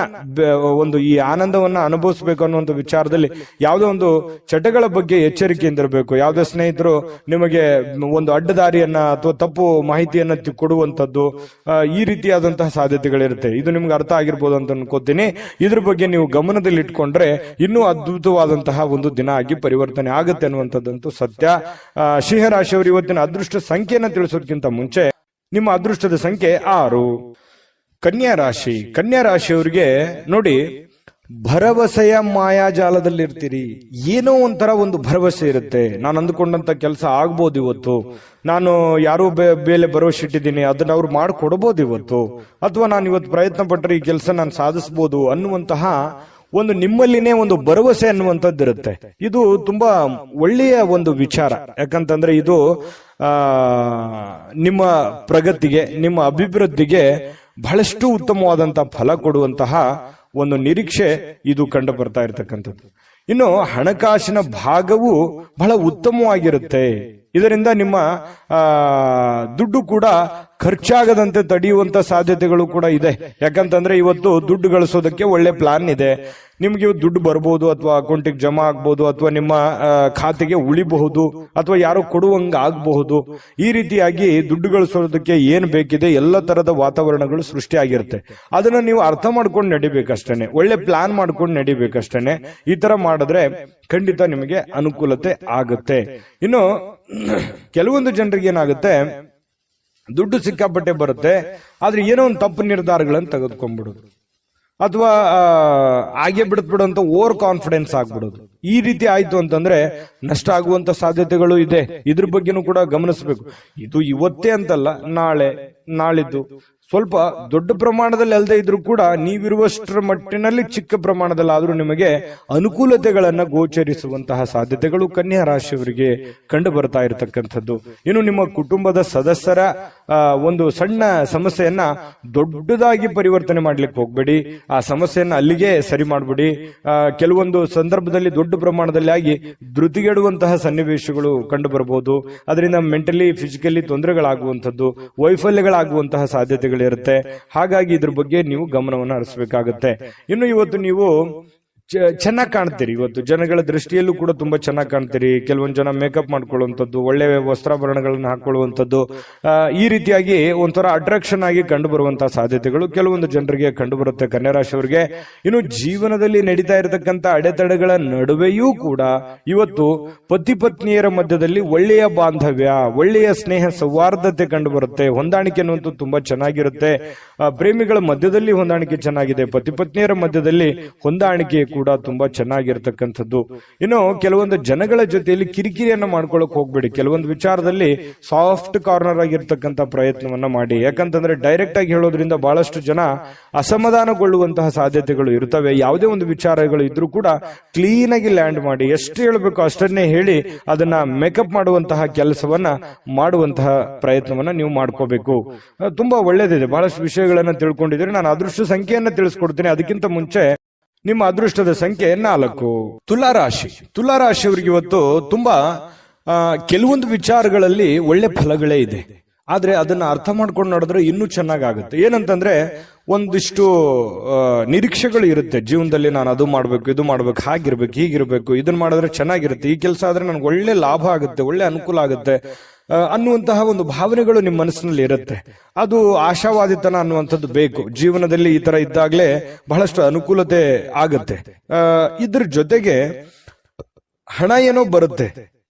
ಒಂದು ಈ ಆನಂದವನ್ನ ಅನುಭವಿಸಬೇಕು ಅನ್ನುವಂಥ ವಿಚಾರದಲ್ಲಿ ಯಾವುದೋ ಒಂದು ಚಟಗಳ ಬಗ್ಗೆ ಎಚ್ಚರಿಕೆಯಿಂದ ಇರಬೇಕು. ಯಾವುದೇ ಸ್ನೇಹಿತರು ನಿಮಗೆ ಒಂದು ಅಡ್ಡದಾರಿಯನ್ನ ಅಥವಾ ತಪ್ಪು ಮಾಹಿತಿಯನ್ನ ಕೊಡುವಂತದ್ದು, ಈ ರೀತಿಯಾದಂತಹ ಸಾಧ್ಯತೆಗಳಿರುತ್ತೆ. ಇದು ನಿಮ್ಗೆ ಅರ್ಥ ಆಗಿರ್ಬೋದು ಅಂತ ಅನ್ಕೋತೀನಿ. ಇದ್ರ ಬಗ್ಗೆ ನೀವು ಗಮನದಲ್ಲಿ ಇಟ್ಕೊಂಡ್ರೆ ಇನ್ನೂ ಅದ್ಭುತವಾದಂತಹ ಒಂದು ದಿನ ಆಗಿ ಪರಿವರ್ತನೆ ಆಗುತ್ತೆ ಅನ್ನುವಂಥದ್ದಂತೂ ಸತ್ಯ. ಸಿಂಹರಾಶಿಯವರು ಇವತ್ತಿನ ಅದೃಷ್ಟ ಸಂಖ್ಯೆಯನ್ನು ತಿಳಿಸೋದಕ್ಕಿಂತ ಮುಂಚೆ ನಿಮ್ಮ ಅದೃಷ್ಟದ ಸಂಖ್ಯೆ 6. ಕನ್ಯಾ ರಾಶಿ. ಕನ್ಯಾ ರಾಶಿಯವರಿಗೆ ನೋಡಿ, ಭರವಸೆಯ ಮಾಯಾಜಾಲದಲ್ಲಿರ್ತೀರಿ. ಏನೋ ಒಂಥರ ಒಂದು ಭರವಸೆ ಇರುತ್ತೆ, ನಾನು ಅಂದುಕೊಂಡಂತ ಕೆಲಸ ಆಗ್ಬೋದು ಇವತ್ತು, ನಾನು ಯಾರೋ ಬೇಲೆ ಭರವಸೆ ಇಟ್ಟಿದ್ದೀನಿ, ಅದನ್ನ ಅವ್ರು ಮಾಡಿಕೊಡ್ಬೋದು ಇವತ್ತು, ಅಥವಾ ನಾನು ಇವತ್ತು ಪ್ರಯತ್ನ ಪಟ್ಟರೆ ಈ ಕೆಲಸ ನಾನು ಸಾಧಿಸಬಹುದು ಅನ್ನುವಂತಹ ಒಂದು ನಿಮ್ಮಲ್ಲಿನೇ ಒಂದು ಭರವಸೆ ಅನ್ನುವಂಥದ್ದು ಇರುತ್ತೆ. ಇದು ತುಂಬಾ ಒಳ್ಳೆಯ ಒಂದು ವಿಚಾರ. ಯಾಕಂತಂದ್ರೆ ಇದು ನಿಮ್ಮ ಪ್ರಗತಿಗೆ, ನಿಮ್ಮ ಅಭಿವೃದ್ಧಿಗೆ ಬಹಳಷ್ಟು ಉತ್ತಮವಾದಂತಹ ಫಲ ಕೊಡುವಂತಹ ಒಂದು ನಿರೀಕ್ಷೆ ಇದು ಕಂಡು ಬರ್ತಾ ಇರತಕ್ಕಂಥದ್ದು. ಇನ್ನು ಹಣಕಾಸಿನ ಭಾಗವು ಬಹಳ ಉತ್ತಮವಾಗಿರುತ್ತೆ. ಇದರಿಂದ ನಿಮ್ಮ ದುಡ್ಡು ಕೂಡ ಖರ್ಚಾಗದಂತೆ ತಡೆಯುವಂತ ಸಾಧ್ಯತೆಗಳು ಕೂಡ ಇದೆ. ಯಾಕಂತಂದ್ರೆ ಇವತ್ತು ದುಡ್ಡು ಗಳಿಸೋದಕ್ಕೆ ಒಳ್ಳೆ ಪ್ಲಾನ್ ಇದೆ. ನಿಮ್ಗೆ ದುಡ್ಡು ಬರ್ಬೋದು, ಅಥವಾ ಅಕೌಂಟಿಗೆ ಜಮಾ ಆಗ್ಬಹುದು, ಅಥವಾ ನಿಮ್ಮ ಖಾತೆಗೆ ಉಳಿಬಹುದು, ಅಥವಾ ಯಾರೋ ಕೊಡುವಂಗ ಆಗಬಹುದು. ಈ ರೀತಿಯಾಗಿ ದುಡ್ಡು ಗಳಿಸೋದಕ್ಕೆ ಏನ್ ಬೇಕಿದೆ ಎಲ್ಲ ತರದ ವಾತಾವರಣಗಳು ಸೃಷ್ಟಿಯಾಗಿರುತ್ತೆ. ಅದನ್ನ ನೀವು ಅರ್ಥ ಮಾಡ್ಕೊಂಡು ನಡಿಬೇಕಷ್ಟೇನೆ, ಒಳ್ಳೆ ಪ್ಲಾನ್ ಮಾಡ್ಕೊಂಡು ನಡಿಬೇಕಷ್ಟೇನೆ. ಈ ತರ ಮಾಡಿದ್ರೆ ಖಂಡಿತ ನಿಮಗೆ ಅನುಕೂಲತೆ ಆಗುತ್ತೆ. ಇನ್ನು ಕೆಲವೊಂದು ಜನರಿಗೆ ಏನಾಗುತ್ತೆ, ದುಡ್ಡು ಸಿಕ್ಕಾಪಟ್ಟೆ ಬರುತ್ತೆ, ಆದ್ರೆ ಏನೋ ಒಂದು ತಪ್ಪು ನಿರ್ಧಾರಗಳನ್ನು ತೆಗೆದುಕೊಂಡ್ಬಿಡೋದು, ಅಥವಾ ಹಾಗೆ ಬಿಡುತ್ತ ಓವರ್ ಕಾನ್ಫಿಡೆನ್ಸ್ ಆಗ್ಬಿಡೋದು. ಈ ರೀತಿ ಆಯ್ತು ಅಂತಂದ್ರೆ ನಷ್ಟ ಆಗುವಂತ ಸಾಧ್ಯತೆಗಳು ಇದೆ. ಇದ್ರ ಬಗ್ಗೆನೂ ಕೂಡ ಗಮನಿಸಬೇಕು. ಇದು ಇವತ್ತೇ ಅಂತಲ್ಲ, ನಾಳೆ, ನಾಳಿದ್ದು ಸ್ವಲ್ಪ ದೊಡ್ಡ ಪ್ರಮಾಣದಲ್ಲಿ ಅಲ್ಲದೆ ಇದ್ರೂ ಕೂಡ ನೀವಿರುವಷ್ಟರ ಮಟ್ಟಿನಲ್ಲಿ ಚಿಕ್ಕ ಪ್ರಮಾಣದಲ್ಲಿ ಆದ್ರೂ ನಿಮಗೆ ಅನುಕೂಲತೆಗಳನ್ನ ಗೋಚರಿಸುವಂತಹ ಸಾಧ್ಯತೆಗಳು ಕನ್ಯಾ ರಾಶಿಯವರಿಗೆ ಕಂಡು ಬರ್ತಾ ಇರತಕ್ಕಂಥದ್ದು. ಇನ್ನು ನಿಮ್ಮ ಕುಟುಂಬದ ಸದಸ್ಯರ ಒಂದು ಸಣ್ಣ ಸಮಸ್ಯೆಯನ್ನ ದೊಡ್ಡದಾಗಿ ಪರಿವರ್ತನೆ ಮಾಡ್ಲಿಕ್ಕೆ ಹೋಗ್ಬೇಡಿ. ಆ ಸಮಸ್ಯೆಯನ್ನ ಅಲ್ಲಿಗೆ ಸರಿ ಮಾಡ್ಬಿಡಿ. ಕೆಲವೊಂದು ಸಂದರ್ಭದಲ್ಲಿ ದೊಡ್ಡ ಪ್ರಮಾಣದಲ್ಲಿ ಆಗಿ ಧೃತಿಗೆಡುವಂತಹ ಸನ್ನಿವೇಶಗಳು ಕಂಡು ಬರಬಹುದು. ಅದರಿಂದ ಮೆಂಟಲಿ ಫಿಸಿಕಲಿ ತೊಂದರೆಗಳಾಗುವಂಥದ್ದು, ವೈಫಲ್ಯಗಳಾಗುವಂತಹ ಸಾಧ್ಯತೆಗಳಿರುತ್ತೆ. ಹಾಗಾಗಿ ಇದ್ರ ಬಗ್ಗೆ ನೀವು ಗಮನವನ್ನು ಹರಿಸಬೇಕಾಗುತ್ತೆ. ಇನ್ನು ಇವತ್ತು ನೀವು ಚೆನ್ನಾಗಿ ಕಾಣ್ತೀರಿ. ಇವತ್ತು ಜನಗಳ ದೃಷ್ಟಿಯಲ್ಲೂ ಕೂಡ ತುಂಬಾ ಚೆನ್ನಾಗಿ ಕಾಣ್ತೀರಿ. ಕೆಲವೊಂದು ಜನ ಮೇಕಪ್ ಮಾಡ್ಕೊಳ್ಳುವಂಥದ್ದು, ಒಳ್ಳೆ ವಸ್ತ್ರಾಭರಣಗಳನ್ನ ಹಾಕೊಳ್ಳುವಂಥದ್ದು, ಈ ರೀತಿಯಾಗಿ ಒಂಥರ ಅಟ್ರಾಕ್ಷನ್ ಆಗಿ ಕಂಡು ಬರುವಂತಹ ಸಾಧ್ಯತೆಗಳು ಕೆಲವೊಂದು ಜನರಿಗೆ ಕಂಡು ಬರುತ್ತೆ ಕನ್ಯಾ ರಾಶಿಯವರಿಗೆ. ಇನ್ನು ಜೀವನದಲ್ಲಿ ನಡೀತಾ ಇರತಕ್ಕಂತ ಅಡೆತಡೆಗಳ ನಡುವೆಯೂ ಕೂಡ ಇವತ್ತು ಪತಿ ಪತ್ನಿಯರ ಮಧ್ಯದಲ್ಲಿ ಒಳ್ಳೆಯ ಬಾಂಧವ್ಯ, ಒಳ್ಳೆಯ ಸ್ನೇಹ ಸೌಹಾರ್ದತೆ ಕಂಡು ಬರುತ್ತೆ. ಹೊಂದಾಣಿಕೆ ಅನ್ನುವಂಥ ತುಂಬಾ ಚೆನ್ನಾಗಿರುತ್ತೆ. ಪ್ರೇಮಿಗಳ ಮಧ್ಯದಲ್ಲಿ ಹೊಂದಾಣಿಕೆ ಚೆನ್ನಾಗಿದೆ, ಪತಿ ಪತ್ನಿಯರ ಮಧ್ಯದಲ್ಲಿ ಹೊಂದಾಣಿಕೆ ಕೂಡ ತುಂಬಾ ಚೆನ್ನಾಗಿರ್ತಕ್ಕಂಥದ್ದು. ಇನ್ನು ಕೆಲವೊಂದು ಜನಗಳ ಜೊತೆಯಲ್ಲಿ ಕಿರಿಕಿರಿಯನ್ನ ಮಾಡ್ಕೊಳ್ಳಕ್ ಹೋಗ್ಬೇಡಿ. ಕೆಲವೊಂದು ವಿಚಾರದಲ್ಲಿ ಸಾಫ್ಟ್ ಕಾರ್ನರ್ ಆಗಿರ್ತಕ್ಕಂಥ ಪ್ರಯತ್ನವನ್ನ ಮಾಡಿ. ಯಾಕಂತಂದ್ರೆ ಡೈರೆಕ್ಟ್ ಆಗಿ ಹೇಳೋದ್ರಿಂದ ಬಹಳಷ್ಟು ಜನ ಅಸಮಾಧಾನಗೊಳ್ಳುವಂತಹ ಸಾಧ್ಯತೆಗಳು ಇರ್ತವೆ. ಯಾವುದೇ ಒಂದು ವಿಚಾರಗಳು ಇದ್ರೂ ಕೂಡ ಕ್ಲೀನ್ ಆಗಿ ಲ್ಯಾಂಡ್ ಮಾಡಿ, ಎಷ್ಟು ಹೇಳಬೇಕು ಅಷ್ಟನ್ನೇ ಹೇಳಿ ಅದನ್ನ ಮೇಕಪ್ ಮಾಡುವಂತಹ ಕೆಲಸವನ್ನ ಮಾಡುವಂತಹ ಪ್ರಯತ್ನವನ್ನ ನೀವು ಮಾಡ್ಕೋಬೇಕು. ತುಂಬಾ ಒಳ್ಳೇದಿದೆ. ಬಹಳಷ್ಟು ವಿಷಯಗಳನ್ನ ತಿಳ್ಕೊಂಡಿದ್ರೆ ನಾನು ಅದೃಷ್ಟ ಸಂಖ್ಯೆಯನ್ನ ತಿಳಿಸ್ಕೊಡ್ತೀನಿ. ಅದಕ್ಕಿಂತ ಮುಂಚೆ ನಿಮ್ಮ ಅದೃಷ್ಟದ ಸಂಖ್ಯೆ 4. ತುಲಾರಾಶಿ. ತುಲಾರಾಶಿಯವರಿಗೆ ಇವತ್ತು ತುಂಬಾ ಕೆಲವೊಂದು ವಿಚಾರಗಳಲ್ಲಿ ಒಳ್ಳೆ ಫಲಗಳೇ ಇದೆ. ಆದ್ರೆ ಅದನ್ನ ಅರ್ಥ ಮಾಡ್ಕೊಂಡು ನೋಡಿದ್ರೆ ಇನ್ನೂ ಚೆನ್ನಾಗಾಗುತ್ತೆ. ಏನಂತಂದ್ರೆ ಒಂದಿಷ್ಟು ನಿರೀಕ್ಷೆಗಳು ಇರುತ್ತೆ ಜೀವನದಲ್ಲಿ. ನಾನು ಅದು ಮಾಡ್ಬೇಕು, ಇದು ಮಾಡ್ಬೇಕು, ಹಾಗಿರ್ಬೇಕು, ಹೀಗಿರ್ಬೇಕು, ಇದನ್ನ ಮಾಡಿದ್ರೆ ಚೆನ್ನಾಗಿರುತ್ತೆ, ಈ ಕೆಲಸ ಆದ್ರೆ ನನ್ಗೆ ಒಳ್ಳೆ ಲಾಭ ಆಗುತ್ತೆ, ಒಳ್ಳೆ ಅನುಕೂಲ ಆಗುತ್ತೆ ಅನ್ನುವಂತಹ ಒಂದು ಭಾವನೆಗಳು ನಿಮ್ಮ ಮನಸ್ಸಿನಲ್ಲಿ ಇರುತ್ತೆ. ಅದು ಆಶಾವಾದಿತನ ಅನ್ನುವಂಥದ್ದು ಬೇಕು. ಜೀವನದಲ್ಲಿ ಈ ತರ ಇದ್ದಾಗಲೇ ಬಹಳಷ್ಟು ಅನುಕೂಲತೆ ಆಗುತ್ತೆ. ಇದ್ರ ಜೊತೆಗೆ ಹಣ ಏನೋ ಬರುತ್ತೆ.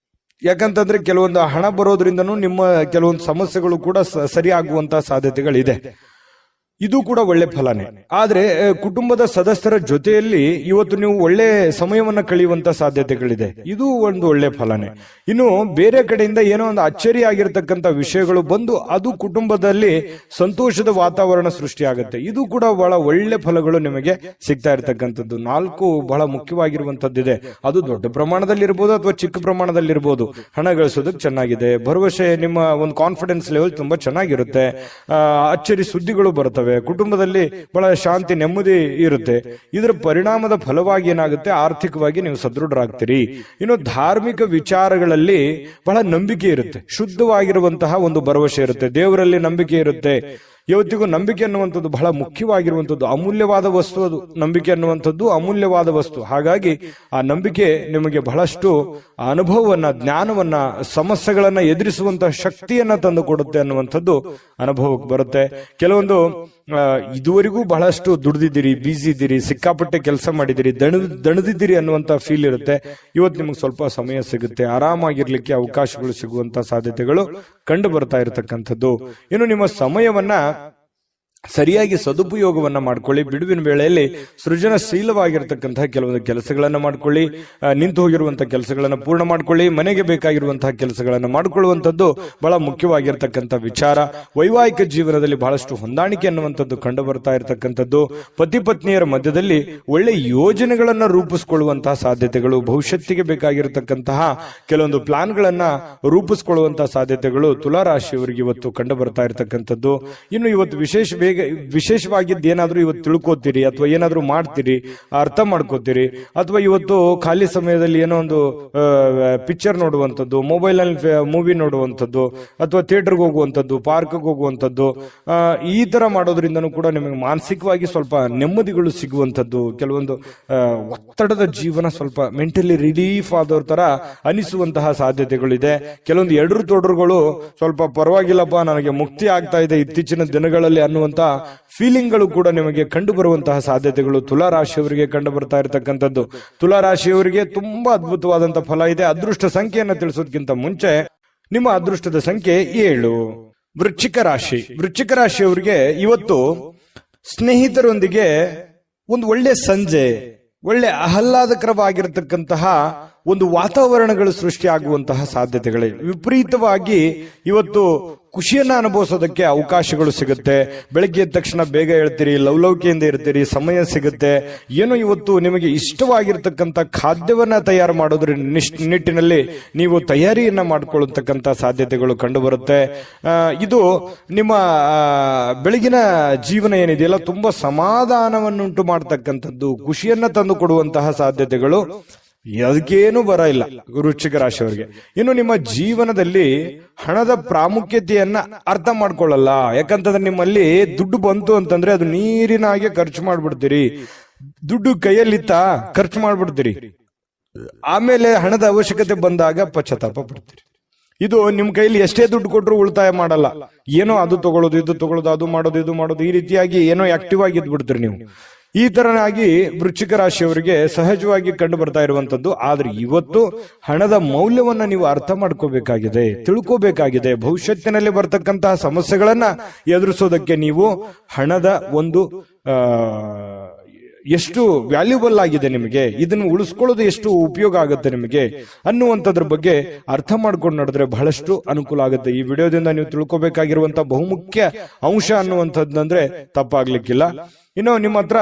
ಯಾಕಂತಂದ್ರೆ ಕೆಲವೊಂದು ಹಣ ಬರೋದ್ರಿಂದನೂ ನಿಮ್ಮ ಕೆಲವೊಂದು ಸಮಸ್ಯೆಗಳು ಕೂಡ ಸರಿಯಾಗುವಂತಹ ಸಾಧ್ಯತೆಗಳಿದೆ. ಇದು ಕೂಡ ಒಳ್ಳೆ ಫಲನೇ. ಆದ್ರೆ ಕುಟುಂಬದ ಸದಸ್ಯರ ಜೊತೆಯಲ್ಲಿ ಇವತ್ತು ನೀವು ಒಳ್ಳೆ ಸಮಯವನ್ನ ಕಳೆಯುವಂತ ಸಾಧ್ಯತೆಗಳಿದೆ. ಇದು ಒಂದು ಒಳ್ಳೆ ಫಲನೇ. ಇನ್ನು ಬೇರೆ ಕಡೆಯಿಂದ ಏನೋ ಒಂದು ಅಚ್ಚರಿ ಆಗಿರ್ತಕ್ಕಂಥ ವಿಷಯಗಳು ಬಂದು ಅದು ಕುಟುಂಬದಲ್ಲಿ ಸಂತೋಷದ ವಾತಾವರಣ ಸೃಷ್ಟಿಯಾಗುತ್ತೆ. ಇದು ಕೂಡ ಬಹಳ ಒಳ್ಳೆ ಫಲಗಳು ನಿಮಗೆ ಸಿಗ್ತಾ ಇರ್ತಕ್ಕಂಥದ್ದು. 4 ಬಹಳ ಮುಖ್ಯವಾಗಿರುವಂತದ್ದಿದೆ. ಅದು ದೊಡ್ಡ ಪ್ರಮಾಣದಲ್ಲಿ ಇರ್ಬೋದು ಅಥವಾ ಚಿಕ್ಕ ಪ್ರಮಾಣದಲ್ಲಿ ಇರ್ಬೋದು. ಹಣ ಗಳಿಸೋದಕ್ಕೆ ಚೆನ್ನಾಗಿದೆ. ಭರವಸೆ, ನಿಮ್ಮ ಒಂದು ಕಾನ್ಫಿಡೆನ್ಸ್ ಲೆವೆಲ್ ತುಂಬಾ ಚೆನ್ನಾಗಿರುತ್ತೆ. ಅಚ್ಚರಿ ಸುದ್ದಿಗಳು ಬರ್ತವೆ. ಕುಟುಂಬದಲ್ಲಿ ಬಹಳ ಶಾಂತಿ, ನೆಮ್ಮದಿ ಇರುತ್ತೆ. ಇದರ ಪರಿಣಾಮದ ಫಲವಾಗಿ ಏನಾಗುತ್ತೆ, ಆರ್ಥಿಕವಾಗಿ ನೀವು ಸದೃಢರಾಗ್ತೀರಿ. ಇನ್ನು ಧಾರ್ಮಿಕ ವಿಚಾರಗಳಲ್ಲಿ ಬಹಳ ನಂಬಿಕೆ ಇರುತ್ತೆ. ಶುದ್ಧವಾಗಿರುವಂತಹ ಒಂದು ಭರವಸೆ ಇರುತ್ತೆ. ದೇವರಲ್ಲಿ ನಂಬಿಕೆ ಇರುತ್ತೆ. ಇವತ್ತಿಗೂ ನಂಬಿಕೆ ಅನ್ನುವಂಥದ್ದು ಬಹಳ ಮುಖ್ಯವಾಗಿರುವಂಥದ್ದು, ಅಮೂಲ್ಯವಾದ ವಸ್ತು. ಅದು ನಂಬಿಕೆ ಅನ್ನುವಂಥದ್ದು ಅಮೂಲ್ಯವಾದ ವಸ್ತು. ಹಾಗಾಗಿ ಆ ನಂಬಿಕೆ ನಿಮಗೆ ಬಹಳಷ್ಟು ಅನುಭವವನ್ನ, ಜ್ಞಾನವನ್ನ, ಸಮಸ್ಯೆಗಳನ್ನ ಎದುರಿಸುವಂತಹ ಶಕ್ತಿಯನ್ನ ತಂದು ಕೊಡುತ್ತೆ ಅನ್ನುವಂಥದ್ದು ಅನುಭವಕ್ಕೆ ಬರುತ್ತೆ. ಕೆಲವೊಂದು ಇದುವರೆಗೂ ಬಹಳಷ್ಟು ದುಡ್ದಿದ್ದೀರಿ, ಬ್ಯುಸಿ ಇದ್ದೀರಿ, ಸಿಕ್ಕಾಪಟ್ಟೆ ಕೆಲಸ ಮಾಡಿದಿರಿ, ದಣದಿದ್ದೀರಿ ಅನ್ನುವಂತ ಫೀಲ್ ಇರುತ್ತೆ. ಇವತ್ತು ನಿಮ್ಗೆ ಸ್ವಲ್ಪ ಸಮಯ ಸಿಗುತ್ತೆ, ಆರಾಮಾಗಿರ್ಲಿಕ್ಕೆ ಅವಕಾಶಗಳು ಸಿಗುವಂತ ಸಾಧ್ಯತೆಗಳು ಕಂಡು ಬರ್ತಾ ಇರತಕ್ಕಂಥದ್ದು. ಇನ್ನು ನಿಮ್ಮ ಸಮಯವನ್ನ ಸರಿಯಾಗಿ ಸದುಪಯೋಗವನ್ನ ಮಾಡ್ಕೊಳ್ಳಿ. ಬಿಡುವಿನ ವೇಳೆಯಲ್ಲಿ ಸೃಜನಶೀಲವಾಗಿರ್ತಕ್ಕಂತಹ ಕೆಲವೊಂದು ಕೆಲಸಗಳನ್ನ ಮಾಡ್ಕೊಳ್ಳಿ. ನಿಂತು ಹೋಗಿರುವಂತಹ ಕೆಲಸಗಳನ್ನ ಪೂರ್ಣ ಮಾಡ್ಕೊಳ್ಳಿ. ಮನೆಗೆ ಬೇಕಾಗಿರುವಂತಹ ಕೆಲಸಗಳನ್ನ ಮಾಡಿಕೊಳ್ಳುವಂಥದ್ದು ಬಹಳ ಮುಖ್ಯವಾಗಿರ್ತಕ್ಕಂಥ ವಿಚಾರ. ವೈವಾಹಿಕ ಜೀವನದಲ್ಲಿ ಬಹಳಷ್ಟು ಹೊಂದಾಣಿಕೆ ಅನ್ನುವಂಥದ್ದು ಕಂಡು ಬರ್ತಾ ಇರತಕ್ಕಂಥದ್ದು. ಪತಿ ಪತ್ನಿಯರ ಮಧ್ಯದಲ್ಲಿ ಒಳ್ಳೆ ಯೋಜನೆಗಳನ್ನ ರೂಪಿಸಿಕೊಳ್ಳುವಂತಹ ಸಾಧ್ಯತೆಗಳು, ಭವಿಷ್ಯತ್ತಿಗೆ ಬೇಕಾಗಿರತಕ್ಕಂತಹ ಕೆಲವೊಂದು ಪ್ಲಾನ್ಗಳನ್ನ ರೂಪಿಸಿಕೊಳ್ಳುವಂತಹ ಸಾಧ್ಯತೆಗಳು ತುಲಾರಾಶಿಯವರಿಗೆ ಇವತ್ತು ಕಂಡು ಬರ್ತಾ ಇರತಕ್ಕಂಥದ್ದು. ಇನ್ನು ಇವತ್ತು ವಿಶೇಷವಾಗಿದ್ದು ಏನಾದ್ರೂ ಇವತ್ತು ತಿಳ್ಕೋತೀರಿ ಅಥವಾ ಏನಾದ್ರೂ ಮಾಡ್ತೀರಿ, ಅರ್ಥ ಮಾಡ್ಕೋತೀರಿ. ಅಥವಾ ಇವತ್ತು ಖಾಲಿ ಸಮಯದಲ್ಲಿ ಏನೋ ಒಂದು ಪಿಕ್ಚರ್ ನೋಡುವಂಥದ್ದು, ಮೊಬೈಲ್ ನಲ್ಲಿ ಮೂವಿ ನೋಡುವಂಥದ್ದು, ಅಥವಾ ಥಿಯೇಟರ್ಗೆ ಹೋಗುವಂಥದ್ದು, ಪಾರ್ಕ್ಗೆ ಹೋಗುವಂಥದ್ದು, ಈ ತರ ಮಾಡೋದ್ರಿಂದನೂ ಕೂಡ ನಿಮಗೆ ಮಾನಸಿಕವಾಗಿ ಸ್ವಲ್ಪ ನೆಮ್ಮದಿಗಳು ಸಿಗುವಂಥದ್ದು. ಕೆಲವೊಂದು ಒತ್ತಡದ ಜೀವನ ಸ್ವಲ್ಪ ಮೆಂಟಲಿ ರಿಲೀಫ್ ಆದವ್ರ ತರ ಅನಿಸುವಂತಹ ಸಾಧ್ಯತೆಗಳಿದೆ. ಕೆಲವೊಂದು ಎಡರು ತೊಡರುಗಳು ಸ್ವಲ್ಪ ಪರವಾಗಿಲ್ಲಪ್ಪ, ನನಗೆ ಮುಕ್ತಿ ಆಗ್ತಾ ಇದೆ ಇತ್ತೀಚಿನ ದಿನಗಳಲ್ಲಿ ಅನ್ನುವಂತ ಫೀಲಿಂಗ್ಗಳು ಕೂಡ ನಿಮಗೆ ಕಂಡು ಬರುವಂತಹ ಸಾಧ್ಯತೆಗಳು ತುಲಾರಾಶಿಯವರಿಗೆ ಕಂಡು ಬರ್ತಾ ಇರತಕ್ಕಂಥದ್ದು. ತುಲಾರಾಶಿಯವರಿಗೆ ತುಂಬಾ ಅದ್ಭುತವಾದಂತಹ ಫಲ ಇದೆ. ಅದೃಷ್ಟ ಸಂಖ್ಯೆಯನ್ನು ತಿಳಿಸೋದಕ್ಕಿಂತ ಮುಂಚೆ ನಿಮ್ಮ ಅದೃಷ್ಟದ ಸಂಖ್ಯೆ 7. ವೃಶ್ಚಿಕ ರಾಶಿ. ವೃಶ್ಚಿಕ ರಾಶಿಯವರಿಗೆ ಇವತ್ತು ಸ್ನೇಹಿತರೊಂದಿಗೆ ಒಂದು ಒಳ್ಳೆ ಸಂಜೆ, ಒಳ್ಳೆ ಆಹ್ಲಾದಕರವಾಗಿರತಕ್ಕಂತಹ ಒಂದು ವಾತಾವರಣಗಳು ಸೃಷ್ಟಿಯಾಗುವಂತಹ ಸಾಧ್ಯತೆಗಳಿವೆ. ವಿಪರೀತವಾಗಿ ಇವತ್ತು ಖುಷಿಯನ್ನ ಅನುಭವಿಸೋದಕ್ಕೆ ಅವಕಾಶಗಳು ಸಿಗುತ್ತೆ. ಬೆಳಗ್ಗೆ ಎದ್ದ ತಕ್ಷಣ ಬೇಗ ಹೇಳ್ತೀರಿ, ಲವಲವಿಕೆಯಿಂದ ಇರ್ತೀರಿ, ಸಮಯ ಸಿಗುತ್ತೆ. ಏನೋ ಇವತ್ತು ನಿಮಗೆ ಇಷ್ಟವಾಗಿರ್ತಕ್ಕಂಥ ಖಾದ್ಯವನ್ನ ತಯಾರು ಮಾಡೋದ್ರ ನಿಟ್ಟಿನಲ್ಲಿ ನೀವು ತಯಾರಿಯನ್ನ ಮಾಡಿಕೊಳ್ಳತಕ್ಕಂಥ ಸಾಧ್ಯತೆಗಳು ಕಂಡು ಬರುತ್ತೆ. ಇದು ನಿಮ್ಮ ಬೆಳಗಿನ ಜೀವನ ಏನಿದೆಯಲ್ಲ ತುಂಬಾ ಸಮಾಧಾನವನ್ನುಂಟು ಮಾಡತಕ್ಕಂಥದ್ದು, ಖುಷಿಯನ್ನ ತಂದು ಕೊಡುವಂತಹ ಸಾಧ್ಯತೆಗಳು ಅದಕ್ಕೇನು ಬರ ಇಲ್ಲ ವೃಶ್ಚಿಕ ರಾಶಿಯವರಿಗೆ. ಇನ್ನು ನಿಮ್ಮ ಜೀವನದಲ್ಲಿ ಹಣದ ಪ್ರಾಮುಖ್ಯತೆಯನ್ನ ಅರ್ಥ ಮಾಡ್ಕೊಳ್ಳಲ್ಲ. ಯಾಕಂತಂದ್ರೆ ನಿಮ್ಮಲ್ಲಿ ದುಡ್ಡು ಬಂತು ಅಂತಂದ್ರೆ ಅದು ನೀರಿನ ಹಾಗೆ ಖರ್ಚು ಮಾಡ್ಬಿಡ್ತೀರಿ. ದುಡ್ಡು ಕೈಯಲ್ಲಿತ್ತ ಖರ್ಚು ಮಾಡ್ಬಿಡ್ತೀರಿ, ಆಮೇಲೆ ಹಣದ ಅವಶ್ಯಕತೆ ಬಂದಾಗ ಪಶ್ಚಾತ್ತಾಪ ಪಡ್ತೀರಿ. ಇದು ನಿಮ್ ಕೈಲಿ ಎಷ್ಟೇ ದುಡ್ಡು ಕೊಟ್ಟರು ಉಳಿತಾಯ ಮಾಡಲ್ಲ. ಏನೋ ಅದು ತಗೊಳ್ಳೋದು, ಇದು ತಗೊಳ್ಳೋದು, ಅದು ಮಾಡೋದು, ಇದು ಮಾಡೋದು, ಈ ರೀತಿಯಾಗಿ ಏನೋ ಆಕ್ಟಿವ್ ಆಗಿ ಇದ್ಬಿಡ್ತೀರಿ ನೀವು. ಈ ತರನಾಗಿ ವೃಶ್ಚಿಕ ರಾಶಿಯವರಿಗೆ ಸಹಜವಾಗಿ ಕಂಡು ಬರ್ತಾ ಇರುವಂತದ್ದು. ಆದ್ರೆ ಇವತ್ತು ಹಣದ ಮೌಲ್ಯವನ್ನ ನೀವು ಅರ್ಥ ಮಾಡ್ಕೋಬೇಕಾಗಿದೆ, ತಿಳ್ಕೋಬೇಕಾಗಿದೆ. ಭವಿಷ್ಯತ್ತಿನಲ್ಲಿ ಬರ್ತಕ್ಕಂತಹ ಸಮಸ್ಯೆಗಳನ್ನ ಎದುರಿಸೋದಕ್ಕೆ ನೀವು ಹಣದ ಒಂದು ಎಷ್ಟು ವ್ಯಾಲ್ಯೂಬಲ್ ಆಗಿದೆ ನಿಮಗೆ, ಇದನ್ನು ಉಳಿಸ್ಕೊಳ್ಳೋದು ಎಷ್ಟು ಉಪಯೋಗ ಆಗುತ್ತೆ ನಿಮಗೆ ಅನ್ನುವಂಥದ್ರ ಬಗ್ಗೆ ಅರ್ಥ ಮಾಡ್ಕೊಂಡು ನಡೆದ್ರೆ ಬಹಳಷ್ಟು ಅನುಕೂಲ ಆಗುತ್ತೆ. ಈ ವಿಡಿಯೋದಿಂದ ನೀವು ತಿಳ್ಕೊಬೇಕಾಗಿರುವಂತಹ ಬಹುಮುಖ್ಯ ಅಂಶ ಅನ್ನುವಂಥದ್ದಂದ್ರೆ ತಪ್ಪಾಗ್ಲಿಕ್ಕಿಲ್ಲ. ಇನ್ನು ನಿಮ್ಮ ಹತ್ರ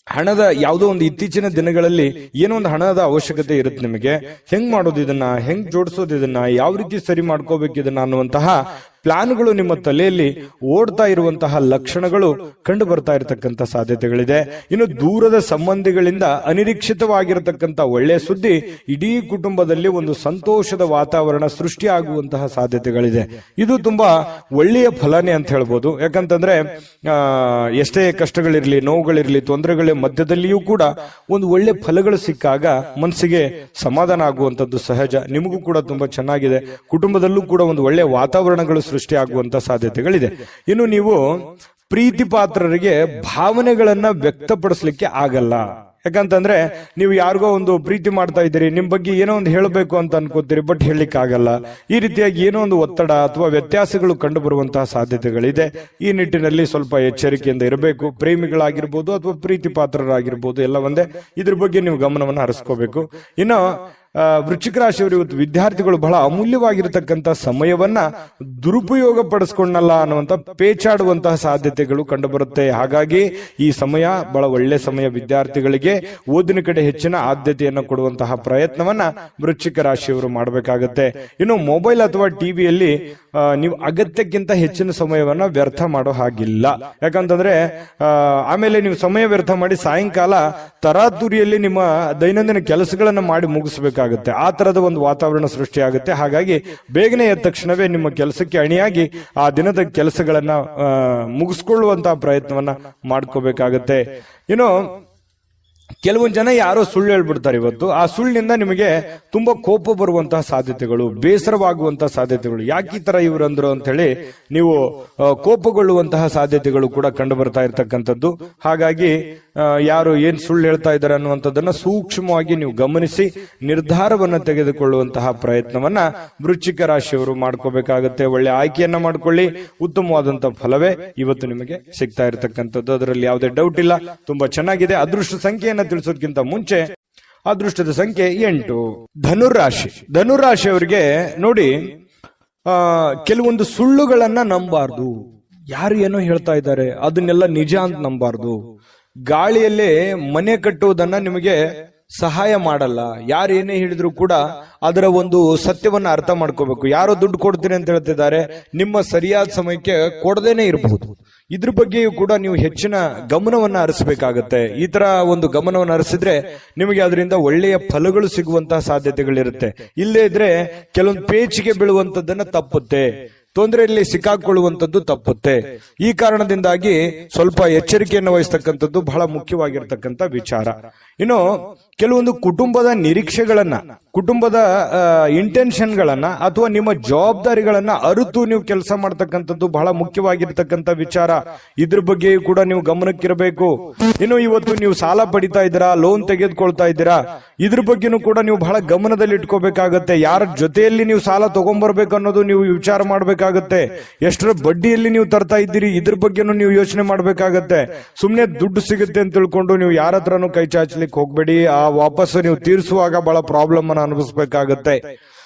ಹಣದ ಯಾವುದೋ ಒಂದು ಇತ್ತೀಚಿನ ದಿನಗಳಲ್ಲಿ ಏನೋ ಒಂದು ಹಣದ ಅವಶ್ಯಕತೆ ಇರುತ್ತೆ ನಿಮಗೆ. ಹೆಂಗ್ ಮಾಡೋದು ಇದನ್ನ, ಹೆಂಗ್ ಜೋಡಿಸೋದು ಇದನ್ನ, ಯಾವ ರೀತಿ ಸರಿ ಮಾಡ್ಕೋಬೇಕು ಇದನ್ನ ಅನ್ನುವಂತಹ ಪ್ಲಾನ್ಗಳು ನಿಮ್ಮ ತಲೆಯಲ್ಲಿ ಓಡ್ತಾ ಇರುವಂತಹ ಲಕ್ಷಣಗಳು ಕಂಡು ಬರ್ತಾ ಇರತಕ್ಕಂತ ಸಾಧ್ಯತೆಗಳಿದೆ. ಇನ್ನು ದೂರದ ಸಂಬಂಧಿಗಳಿಂದ ಅನಿರೀಕ್ಷಿತವಾಗಿರತಕ್ಕಂತ ಒಳ್ಳೆಯ ಸುದ್ದಿ ಇಡೀ ಕುಟುಂಬದಲ್ಲಿ ಒಂದು ಸಂತೋಷದ ವಾತಾವರಣ ಸೃಷ್ಟಿಯಾಗುವಂತಹ ಸಾಧ್ಯತೆಗಳಿದೆ. ಇದು ತುಂಬಾ ಒಳ್ಳೆಯ ಫಲನೇ ಅಂತ ಹೇಳ್ಬೋದು. ಯಾಕಂತಂದ್ರೆ ಎಷ್ಟೇ ಕಷ್ಟಗಳಿರ್ಲಿ, ನೋವುಗಳಿರ್ಲಿ, ತೊಂದರೆಗಳ ಮಧ್ಯದಲ್ಲಿಯೂ ಕೂಡ ಒಂದು ಒಳ್ಳೆ ಫಲಗಳು ಸಿಕ್ಕಾಗ ಮನಸ್ಸಿಗೆ ಸಮಾಧಾನ ಆಗುವಂತದ್ದು ಸಹಜ. ನಿಮಗೂ ಕೂಡ ತುಂಬಾ ಚೆನ್ನಾಗಿದೆ. ಕುಟುಂಬದಲ್ಲೂ ಕೂಡ ಒಂದು ಒಳ್ಳೆ ವಾತಾವರಣಗಳು ಸೃಷ್ಟಿಯಾಗುವಂತ ಸಾಧ್ಯತೆಗಳಿದೆ. ಇನ್ನು ನೀವು ಪ್ರೀತಿ ಪಾತ್ರರಿಗೆ ಭಾವನೆಗಳನ್ನ ವ್ಯಕ್ತಪಡಿಸಲಿಕ್ಕೆ ಆಗಲ್ಲ. ಯಾಕಂತಂದ್ರೆ ನೀವು ಯಾರಿಗೋ ಒಂದು ಪ್ರೀತಿ ಮಾಡ್ತಾ ಇದ್ದೀರಿ, ನಿಮ್ ಬಗ್ಗೆ ಏನೋ ಒಂದು ಹೇಳಬೇಕು ಅಂತ ಅನ್ಕೋತೀರಿ, ಬಟ್ ಹೇಳಲಿಕ್ಕೆ ಆಗಲ್ಲ. ಈ ರೀತಿಯಾಗಿ ಏನೋ ಒಂದು ಒತ್ತಡ ಅಥವಾ ವ್ಯತ್ಯಾಸಗಳು ಕಂಡು ಬರುವಂತಹ ಸಾಧ್ಯತೆಗಳಿದೆ. ಈ ನಿಟ್ಟಿನಲ್ಲಿ ಸ್ವಲ್ಪ ಎಚ್ಚರಿಕೆಯಿಂದ ಇರಬೇಕು. ಪ್ರೇಮಿಗಳಾಗಿರ್ಬೋದು ಅಥವಾ ಪ್ರೀತಿ ಪಾತ್ರರಾಗಿರ್ಬೋದು, ಎಲ್ಲ ಒಂದೇ. ಇದ್ರ ಬಗ್ಗೆ ನೀವು ಗಮನವನ್ನು ಹರಿಸ್ಕೋಬೇಕು. ಇನ್ನು ವೃಶ್ಚಿಕ ರಾಶಿಯವರು ಇವತ್ತು ವಿದ್ಯಾರ್ಥಿಗಳು ಬಹಳ ಅಮೂಲ್ಯವಾಗಿರತಕ್ಕಂತ ಸಮಯವನ್ನ ದುರುಪಯೋಗ ಪಡಿಸ್ಕೊಂಡಲ್ಲ ಅನ್ನುವಂತ ಪೇಚಾಡುವಂತಹ ಸಾಧ್ಯತೆಗಳು ಕಂಡು ಬರುತ್ತೆ. ಹಾಗಾಗಿ ಈ ಸಮಯ ಬಹಳ ಒಳ್ಳೆ ಸಮಯ. ವಿದ್ಯಾರ್ಥಿಗಳಿಗೆ ಓದಿನ ಕಡೆ ಹೆಚ್ಚಿನ ಆದ್ಯತೆಯನ್ನು ಕೊಡುವಂತಹ ಪ್ರಯತ್ನವನ್ನ ವೃಶ್ಚಿಕ ರಾಶಿಯವರು ಮಾಡಬೇಕಾಗತ್ತೆ. ಇನ್ನು ಮೊಬೈಲ್ ಅಥವಾ ಟಿವಿಯಲ್ಲಿ ನೀವು ಅಗತ್ಯಕ್ಕಿಂತ ಹೆಚ್ಚಿನ ಸಮಯವನ್ನ ವ್ಯರ್ಥ ಮಾಡೋ ಹಾಗಿಲ್ಲ. ಯಾಕಂತಂದ್ರೆ ಆಮೇಲೆ ನೀವು ಸಮಯ ವ್ಯರ್ಥ ಮಾಡಿ ಸಾಯಂಕಾಲ ತರಾತುರಿಯಲ್ಲಿ ನಿಮ್ಮ ದೈನಂದಿನ ಕೆಲಸಗಳನ್ನ ಮಾಡಿ ಮುಗಿಸ್ಬೇಕಾಗುತ್ತೆ. ಆ ತರದ ಒಂದು ವಾತಾವರಣ ಸೃಷ್ಟಿಯಾಗುತ್ತೆ. ಹಾಗಾಗಿ ಬೇಗನೆ ಎದ್ದ ತಕ್ಷಣವೇ ನಿಮ್ಮ ಕೆಲಸಕ್ಕೆ ಅಣಿಯಾಗಿ ಆ ದಿನದ ಕೆಲಸಗಳನ್ನ ಮುಗಿಸ್ಕೊಳ್ಳುವಂತಹ ಪ್ರಯತ್ನವನ್ನ ಮಾಡ್ಕೋಬೇಕಾಗತ್ತೆ. ಇನ್ನು ಕೆಲವೊಂದು ಜನ ಯಾರೋ ಸುಳ್ಳು ಹೇಳ್ಬಿಡ್ತಾರೆ ಇವತ್ತು. ಆ ಸುಳ್ಳಿನಿಂದ ನಿಮಗೆ ತುಂಬಾ ಕೋಪ ಬರುವಂತಹ ಸಾಧ್ಯತೆಗಳು, ಬೇಸರವಾಗುವಂತಹ ಸಾಧ್ಯತೆಗಳು, ಯಾಕೆ ಈ ತರ ಇವರು ಅಂದ್ರು ಅಂತ ಹೇಳಿ ನೀವು ಕೋಪಗೊಳ್ಳುವಂತಹ ಸಾಧ್ಯತೆಗಳು ಕೂಡ ಕಂಡು ಬರ್ತಾ ಇರತಕ್ಕಂಥದ್ದು. ಹಾಗಾಗಿ ಯಾರು ಏನ್ ಸುಳ್ಳು ಹೇಳ್ತಾ ಇದ್ದಾರೆ ಅನ್ನುವಂಥದ್ದನ್ನ ಸೂಕ್ಷ್ಮವಾಗಿ ನೀವು ಗಮನಿಸಿ ನಿರ್ಧಾರವನ್ನ ತೆಗೆದುಕೊಳ್ಳುವಂತಹ ಪ್ರಯತ್ನವನ್ನ ವೃಶ್ಚಿಕ ರಾಶಿಯವರು ಮಾಡ್ಕೋಬೇಕಾಗತ್ತೆ. ಒಳ್ಳೆ ಆಯ್ಕೆಯನ್ನ ಮಾಡ್ಕೊಳ್ಳಿ. ಉತ್ತಮವಾದಂತಹ ಫಲವೇ ಇವತ್ತು ನಿಮಗೆ ಸಿಗ್ತಾ ಇರತಕ್ಕಂಥದ್ದು, ಅದರಲ್ಲಿ ಯಾವುದೇ ಡೌಟ್ ಇಲ್ಲ. ತುಂಬಾ ಚೆನ್ನಾಗಿದೆ. ಅದೃಷ್ಟ ಸಂಖ್ಯೆಯನ್ನ ತಿಳಿಸೋದಕ್ಕಿಂತ ಮುಂಚೆ ಅದೃಷ್ಟದ ಸಂಖ್ಯೆ 8. ಧನುರಾಶಿ. ಧನುರಾಶಿಯವರಿಗೆ ನೋಡಿ, ಕೆಲವೊಂದು ಸುಳ್ಳುಗಳನ್ನ ನಂಬಾರ್ದು. ಯಾರು ಏನೋ ಹೇಳ್ತಾ ಇದ್ದಾರೆ ಅದನ್ನೆಲ್ಲ ನಿಜ ಅಂತ ನಂಬಾರ್ದು. ಗಾಳಿಯಲ್ಲೇ ಮನೆ ಕಟ್ಟುವುದನ್ನ ನಿಮಗೆ ಸಹಾಯ ಮಾಡಲ್ಲ. ಯಾರು ಏನೇ ಹೇಳಿದ್ರು ಕೂಡ ಅದರ ಒಂದು ಸತ್ಯವನ್ನ ಅರ್ಥ ಮಾಡ್ಕೋಬೇಕು. ಯಾರೋ ದುಡ್ಡು ಕೊಡ್ತೀನಿ ಅಂತ ಹೇಳ್ತಿದ್ದಾರೆ, ನಿಮ್ಮ ಸರಿಯಾದ ಸಮಯಕ್ಕೆ ಕೊಡದೇನೆ ಇರಬಹುದು. ಇದ್ರ ಬಗ್ಗೆಯೂ ಕೂಡ ನೀವು ಹೆಚ್ಚಿನ ಗಮನವನ್ನ ಹರಿಸಬೇಕಾಗತ್ತೆ. ಈ ತರ ಒಂದು ಗಮನವನ್ನು ಹರಿಸಿದ್ರೆ ನಿಮಗೆ ಅದರಿಂದ ಒಳ್ಳೆಯ ಫಲಗಳು ಸಿಗುವಂತಹ ಸಾಧ್ಯತೆಗಳಿರುತ್ತೆ. ಇಲ್ಲೇ ಇದ್ರೆ ಕೆಲವೊಂದು ಪೇಚಿಗೆ ಬೀಳುವಂತದ್ದನ್ನ ತಪ್ಪುತ್ತೆ, ತೊಂದರೆಯಲ್ಲಿ ಸಿಕ್ಕಾಕೊಳ್ಳುವಂಥದ್ದು ತಪ್ಪುತ್ತೆ. ಈ ಕಾರಣದಿಂದಾಗಿ ಸ್ವಲ್ಪ ಎಚ್ಚರಿಕೆಯನ್ನು ವಹಿಸ್ತಕ್ಕಂಥದ್ದು ಬಹಳ ಮುಖ್ಯವಾಗಿರ್ತಕ್ಕಂಥ ವಿಚಾರ. ಇನ್ನು ಕೆಲವೊಂದು ಕುಟುಂಬದ ನಿರೀಕ್ಷೆಗಳನ್ನ, ಕುಟುಂಬದ ಇಂಟೆನ್ಷನ್ಗಳನ್ನ ಅಥವಾ ನಿಮ್ಮ ಜವಾಬ್ದಾರಿಗಳನ್ನ ಅರಿತು ನೀವು ಕೆಲಸ ಮಾಡ್ತಕ್ಕಂಥದ್ದು ಬಹಳ ಮುಖ್ಯವಾಗಿರ್ತಕ್ಕಂಥ ವಿಚಾರ. ಇದ್ರ ಬಗ್ಗೆಯೂ ಕೂಡ ನೀವು ಗಮನಕ್ಕಿರಬೇಕು. ಇನ್ನು ಇವತ್ತು ನೀವು ಸಾಲ ಪಡಿತಾ ಇದ್ದೀರಾ, ಲೋನ್ ತೆಗೆದುಕೊಳ್ತಾ ಇದ್ದೀರಾ, ಇದ್ರ ಬಗ್ಗೆನೂ ಕೂಡ ನೀವು ಬಹಳ ಗಮನದಲ್ಲಿ ಇಟ್ಕೋಬೇಕಾಗತ್ತೆ. ಯಾರ ಜೊತೆಯಲ್ಲಿ ನೀವು ಸಾಲ ತಗೊಂಡ್ಬರ್ಬೇಕು ಅನ್ನೋದು ನೀವು ವಿಚಾರ ಮಾಡ್ಬೇಕಾಗತ್ತೆ. ಎಷ್ಟರ ಬಡ್ಡಿಯಲ್ಲಿ ನೀವು ತರ್ತಾ ಇದ್ದೀರಿ, ಇದ್ರ ಬಗ್ಗೆನೂ ನೀವು ಯೋಚನೆ ಮಾಡ್ಬೇಕಾಗತ್ತೆ. ಸುಮ್ನೆ ದುಡ್ಡು ಸಿಗುತ್ತೆ ಅಂತ ತಿಳ್ಕೊಂಡು ನೀವು ಯಾರ ಹತ್ರನೂ ಕೈ ಚಾಚಲಿಕ್ಕೆ ಹೋಗ್ಬೇಡಿ. ಆ ವಾಪಸ್ ನೀವು ತೀರಿಸುವಾಗ ಬಹಳ ಪ್ರಾಬ್ಲಮ್ ಅನ್ನು ಅನುಭವಿಸಬೇಕಾಗತ್ತೆ.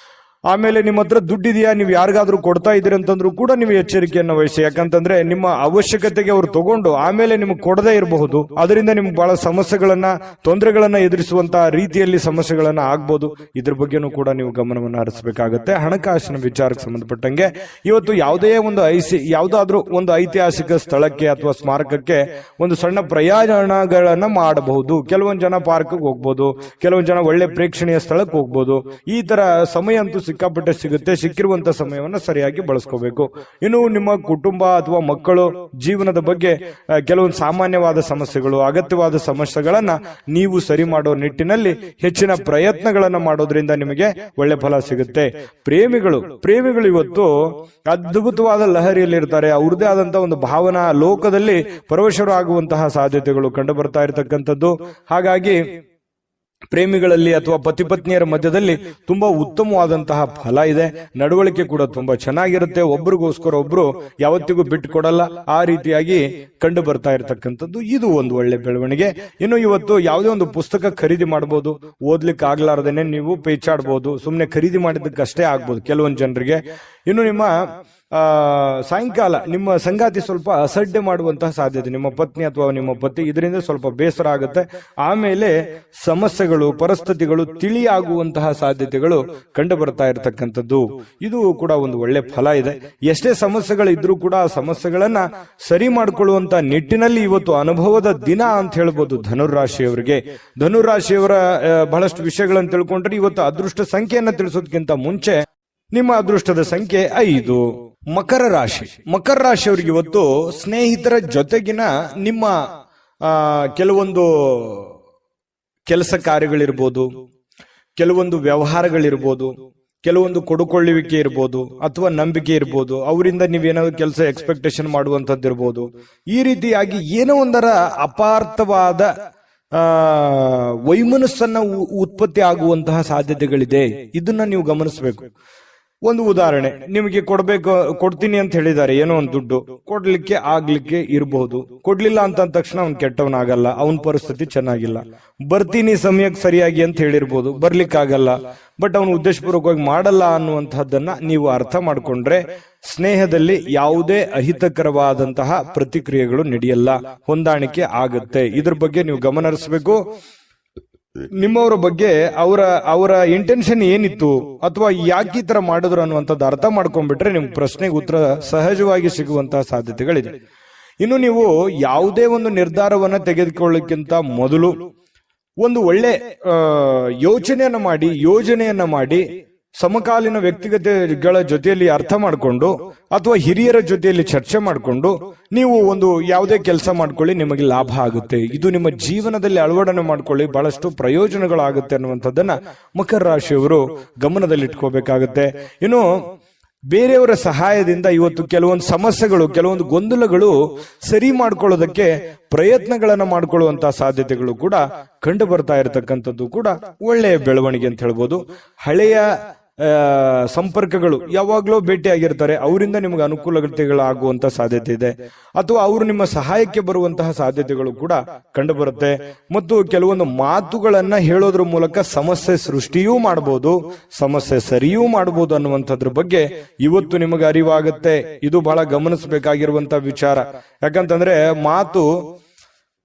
ಆಮೇಲೆ ನಿಮ್ಮ ಹತ್ರ ದುಡ್ಡಿದೆಯಾ, ನೀವು ಯಾರಿಗಾದ್ರೂ ಕೊಡ್ತಾ ಇದ್ದೀರಿ ಅಂತಂದ್ರೂ ಕೂಡ ನೀವು ಎಚ್ಚರಿಕೆಯನ್ನು ವಹಿಸಿ. ಯಾಕಂತಂದ್ರೆ ನಿಮ್ಮ ಅವಶ್ಯಕತೆಗೆ ಅವರು ತಗೊಂಡು ಆಮೇಲೆ ನಿಮ್ಗೆ ಕೊಡದೇ ಇರಬಹುದು. ಅದರಿಂದ ನಿಮ್ಗೆ ಬಹಳ ಸಮಸ್ಯೆಗಳನ್ನ, ತೊಂದರೆಗಳನ್ನ ಎದುರಿಸುವಂತಹ ರೀತಿಯಲ್ಲಿ ಸಮಸ್ಯೆಗಳನ್ನ ಆಗ್ಬಹುದು. ಇದ್ರ ಬಗ್ಗೆನೂ ಕೂಡ ನೀವು ಗಮನವನ್ನು ಹರಿಸಬೇಕಾಗತ್ತೆ. ಹಣಕಾಸಿನ ವಿಚಾರಕ್ಕೆ ಸಂಬಂಧಪಟ್ಟಂಗೆ ಇವತ್ತು ಯಾವುದಾದ್ರೂ ಒಂದು ಐತಿಹಾಸಿಕ ಸ್ಥಳಕ್ಕೆ ಅಥವಾ ಸ್ಮಾರಕಕ್ಕೆ ಒಂದು ಸಣ್ಣ ಪ್ರಯಾಣಗಳನ್ನ ಮಾಡಬಹುದು. ಕೆಲವೊಂದು ಜನ ಪಾರ್ಕ್ಗೆ ಹೋಗ್ಬೋದು, ಕೆಲವೊಂದು ಜನ ಒಳ್ಳೆ ಪ್ರೇಕ್ಷಣೀಯ ಸ್ಥಳಕ್ಕೆ ಹೋಗ್ಬೋದು. ಈ ತರ ಸಮಯ ಅಂತೂ ಸಿಕ್ಕಾಪಟ್ಟೆ ಸಿಗುತ್ತೆ. ಸಿಕ್ಕಿರುವಂತ ಸಮಯವನ್ನ ಸರಿಯಾಗಿ ಬಳಸ್ಕೋಬೇಕು. ಇನ್ನು ನಿಮ್ಮ ಕುಟುಂಬ ಅಥವಾ ಮಕ್ಕಳು ಜೀವನದ ಬಗ್ಗೆ ಕೆಲವೊಂದು ಸಾಮಾನ್ಯವಾದ ಸಮಸ್ಯೆಗಳು, ಅಗತ್ಯವಾದ ಸಮಸ್ಯೆಗಳನ್ನ ನೀವು ಸರಿ ಮಾಡೋ ನಿಟ್ಟಿನಲ್ಲಿ ಹೆಚ್ಚಿನ ಪ್ರಯತ್ನಗಳನ್ನ ಮಾಡೋದ್ರಿಂದ ನಿಮಗೆ ಒಳ್ಳೆ ಫಲ ಸಿಗುತ್ತೆ. ಪ್ರೇಮಿಗಳು ಇವತ್ತು ಅದ್ಭುತವಾದ ಲಹರಿಯಲ್ಲಿ ಇರ್ತಾರೆ. ಅವ್ರದೇ ಆದಂತಹ ಒಂದು ಭಾವನಾ ಲೋಕದಲ್ಲಿ ಪರವಶರಾಗುವಂತಹ ಸಾಧ್ಯತೆಗಳು ಕಂಡು ಬರ್ತಾ ಇರತಕ್ಕಂಥದ್ದು. ಹಾಗಾಗಿ ಪ್ರೇಮಿಗಳಲ್ಲಿ ಅಥವಾ ಪತಿ ಪತ್ನಿಯರ ಮಧ್ಯದಲ್ಲಿ ತುಂಬಾ ಉತ್ತಮವಾದಂತಹ ಫಲ ಇದೆ. ನಡವಳಿಕೆ ಕೂಡ ತುಂಬಾ ಚೆನ್ನಾಗಿರುತ್ತೆ. ಒಬ್ರಿಗೋಸ್ಕರ ಒಬ್ರು ಯಾವತ್ತಿಗೂ ಬಿಟ್ಟು ಕೊಡಲ್ಲ. ಆ ರೀತಿಯಾಗಿ ಕಂಡು ಬರ್ತಾ ಇರತಕ್ಕಂಥದ್ದು ಇದು ಒಂದು ಒಳ್ಳೆ ಬೆಳವಣಿಗೆ. ಇನ್ನು ಇವತ್ತು ಯಾವುದೇ ಒಂದು ಪುಸ್ತಕ ಖರೀದಿ ಮಾಡಬಹುದು. ಓದ್ಲಿಕ್ಕೆ ಆಗ್ಲಾರ್ದೇನೆ ನೀವು ಪೇಚಾಡ್ಬಹುದು. ಸುಮ್ನೆ ಖರೀದಿ ಮಾಡಿದ್ದಕ್ಕಷ್ಟೇ ಆಗ್ಬೋದು ಕೆಲವೊಂದು ಜನರಿಗೆ. ಇನ್ನು ನಿಮ್ಮ ಸಾಯಂಕಾಲ ನಿಮ್ಮ ಸಂಗಾತಿ ಸ್ವಲ್ಪ ಅಸಡ್ಡೆ ಮಾಡುವಂತಹ ಸಾಧ್ಯತೆ, ನಿಮ್ಮ ಪತ್ನಿ ಅಥವಾ ನಿಮ್ಮ ಪತಿ, ಇದರಿಂದ ಸ್ವಲ್ಪ ಬೇಸರ ಆಗುತ್ತೆ. ಆಮೇಲೆ ಸಮಸ್ಯೆಗಳು, ಪರಿಸ್ಥಿತಿಗಳು ತಿಳಿಯಾಗುವಂತಹ ಸಾಧ್ಯತೆಗಳು ಕಂಡು ಬರ್ತಾ ಇರತಕ್ಕಂಥದ್ದು. ಇದು ಕೂಡ ಒಂದು ಒಳ್ಳೆ ಫಲ ಇದೆ. ಎಷ್ಟೇ ಸಮಸ್ಯೆಗಳಿದ್ರೂ ಕೂಡ ಆ ಸಮಸ್ಯೆಗಳನ್ನ ಸರಿ ಮಾಡಿಕೊಳ್ಳುವಂತ ನಿಟ್ಟಿನಲ್ಲಿ ಇವತ್ತು ಅನುಭವದ ದಿನ ಅಂತ ಹೇಳ್ಬೋದು ಧನುರಾಶಿಯವರಿಗೆ. ಧನುರಾಶಿಯವರ ಬಹಳಷ್ಟು ವಿಷಯಗಳನ್ನು ತಿಳ್ಕೊಂಡ್ರೆ ಇವತ್ತು ಅದೃಷ್ಟ ಸಂಖ್ಯೆಯನ್ನ ತಿಳಿಸೋದಕ್ಕಿಂತ ಮುಂಚೆ ನಿಮ್ಮ ಅದೃಷ್ಟದ ಸಂಖ್ಯೆ 5. ಮಕರ ರಾಶಿಯವರಿಗೆ ಇವತ್ತು ಸ್ನೇಹಿತರ ಜೊತೆಗಿನ ನಿಮ್ಮ ಕೆಲವೊಂದು ಕೆಲಸ ಕಾರ್ಯಗಳಿರ್ಬೋದು, ಕೆಲವೊಂದು ವ್ಯವಹಾರಗಳಿರ್ಬೋದು, ಕೆಲವೊಂದು ಕೊಡುಕೊಳ್ಳುವಿಕೆ ಇರ್ಬೋದು ಅಥವಾ ನಂಬಿಕೆ ಇರ್ಬೋದು. ಅವರಿಂದ ನೀವೇನಾದ್ರು ಕೆಲಸ ಎಕ್ಸ್ಪೆಕ್ಟೇಷನ್ ಮಾಡುವಂತದ್ದು ಇರ್ಬೋದು. ಈ ರೀತಿಯಾಗಿ ಏನೋ ಒಂದರ ಅಪಾರ್ಥವಾದ ವೈಮನಸ್ಸನ್ನ ಉತ್ಪತ್ತಿ ಆಗುವಂತಹ ಸಾಧ್ಯತೆಗಳಿದೆ. ಇದನ್ನ ನೀವು ಗಮನಿಸಬೇಕು. ಒಂದು ಉದಾಹರಣೆ, ನಿಮಗೆ ಕೊಡ್ತೀನಿ ಅಂತ ಹೇಳಿದ್ದಾರೆ ಏನೋ ಒಂದು ದುಡ್ಡು, ಕೊಡ್ಲಿಕ್ಕೆ ಆಗ್ಲಿಕ್ಕೆ ಇರಬಹುದು. ಕೊಡ್ಲಿಲ್ಲ ಅಂತ ತಕ್ಷಣ ಅವ್ನು ಕೆಟ್ಟವನಾಗಲ್ಲ, ಅವನ ಪರಿಸ್ಥಿತಿ ಚೆನ್ನಾಗಿಲ್ಲ. ಬರ್ತೀನಿ ಸಮಯಕ್ಕೆ ಸರಿಯಾಗಿ ಅಂತ ಹೇಳಿರ್ಬೋದು, ಬರ್ಲಿಕ್ಕಾಗಲ್ಲ. ಬಟ್ ಅವನು ಉದ್ದೇಶಪೂರ್ವಕವಾಗಿ ಮಾಡಲ್ಲ ಅನ್ನುವಂತಹದ್ದನ್ನ ನೀವು ಅರ್ಥ ಮಾಡ್ಕೊಂಡ್ರೆ ಸ್ನೇಹದಲ್ಲಿ ಯಾವುದೇ ಅಹಿತಕರವಾದಂತಹ ಪ್ರತಿಕ್ರಿಯೆಗಳು ನಡೆಯಲ್ಲ, ಹೊಂದಾಣಿಕೆ ಆಗುತ್ತೆ. ಇದ್ರ ಬಗ್ಗೆ ನೀವು ಗಮನ ಹರಿಸಬೇಕು. ನಿಮ್ಮವರ ಬಗ್ಗೆ ಅವರ ಇಂಟೆನ್ಷನ್ ಏನಿತ್ತು ಅಥವಾ ಯಾಕೆ ಈ ತರ ಮಾಡಿದ್ರು ಅನ್ನುವಂಥದ್ದು ಅರ್ಥ ಮಾಡ್ಕೊಂಡ್ಬಿಟ್ರೆ ನಿಮ್ಗೆ ಪ್ರಶ್ನೆಗೆ ಉತ್ತರ ಸಹಜವಾಗಿ ಸಿಗುವಂತಹ ಸಾಧ್ಯತೆಗಳಿದೆ. ಇನ್ನು ನೀವು ಯಾವುದೇ ಒಂದು ನಿರ್ಧಾರವನ್ನ ತೆಗೆದುಕೊಳ್ಳೋಕ್ಕಿಂತ ಮೊದಲು ಒಂದು ಒಳ್ಳೆ ಯೋಜನೆಯನ್ನ ಮಾಡಿ ಸಮಕಾಲೀನ ವ್ಯಕ್ತಿಗತಗಳ ಜೊತೆಯಲ್ಲಿ ಅರ್ಥ ಮಾಡಿಕೊಂಡು ಅಥವಾ ಹಿರಿಯರ ಜೊತೆಯಲ್ಲಿ ಚರ್ಚೆ ಮಾಡಿಕೊಂಡು ನೀವು ಒಂದು ಯಾವುದೇ ಕೆಲಸ ಮಾಡ್ಕೊಳ್ಳಿ, ನಿಮಗೆ ಲಾಭ ಆಗುತ್ತೆ. ಇದು ನಿಮ್ಮ ಜೀವನದಲ್ಲಿ ಅಳವಡನೆ ಮಾಡ್ಕೊಳ್ಳಿ, ಬಹಳಷ್ಟು ಪ್ರಯೋಜನಗಳಾಗುತ್ತೆ ಅನ್ನುವಂಥದ್ದನ್ನ ಮಕರ ರಾಶಿಯವರು ಗಮನದಲ್ಲಿಟ್ಕೋಬೇಕಾಗುತ್ತೆ. ಇನ್ನು ಬೇರೆಯವರ ಸಹಾಯದಿಂದ ಇವತ್ತು ಕೆಲವೊಂದು ಸಮಸ್ಯೆಗಳು, ಕೆಲವೊಂದು ಗೊಂದಲಗಳು ಸರಿ ಮಾಡ್ಕೊಳ್ಳೋದಕ್ಕೆ ಪ್ರಯತ್ನಗಳನ್ನ ಮಾಡ್ಕೊಳ್ಳುವಂತಹ ಸಾಧ್ಯತೆಗಳು ಕೂಡ ಕಂಡು ಬರ್ತಾ ಇರತಕ್ಕಂಥದ್ದು ಕೂಡ ಒಳ್ಳೆಯ ಬೆಳವಣಿಗೆ ಅಂತ ಹೇಳ್ಬೋದು. ಹಳೆಯ ಸಂಪರ್ಕಗಳು ಯಾವಾಗ್ಲೂ ಭೇಟಿಯಾಗಿರ್ತಾರೆ, ಅವರಿಂದ ನಿಮಗೆ ಅನುಕೂಲತೆಗಳಾಗುವಂತ ಸಾಧ್ಯತೆ ಇದೆ. ಅಥವಾ ಅವರು ನಿಮ್ಮ ಸಹಾಯಕ್ಕೆ ಬರುವಂತಹ ಸಾಧ್ಯತೆಗಳು ಕೂಡ ಕಂಡು ಬರುತ್ತೆ. ಮತ್ತು ಕೆಲವೊಂದು ಮಾತುಗಳನ್ನ ಹೇಳೋದ್ರ ಮೂಲಕ ಸಮಸ್ಯೆ ಸೃಷ್ಟಿಯೂ ಮಾಡಬಹುದು, ಸಮಸ್ಯೆ ಸರಿಯೂ ಮಾಡಬಹುದು ಅನ್ನುವಂಥದ್ರ ಬಗ್ಗೆ ಇವತ್ತು ನಿಮಗೆ ಅರಿವಾಗುತ್ತೆ. ಇದು ಬಹಳ ಗಮನಿಸಬೇಕಾಗಿರುವಂತಹ ವಿಚಾರ. ಯಾಕಂತಂದ್ರೆ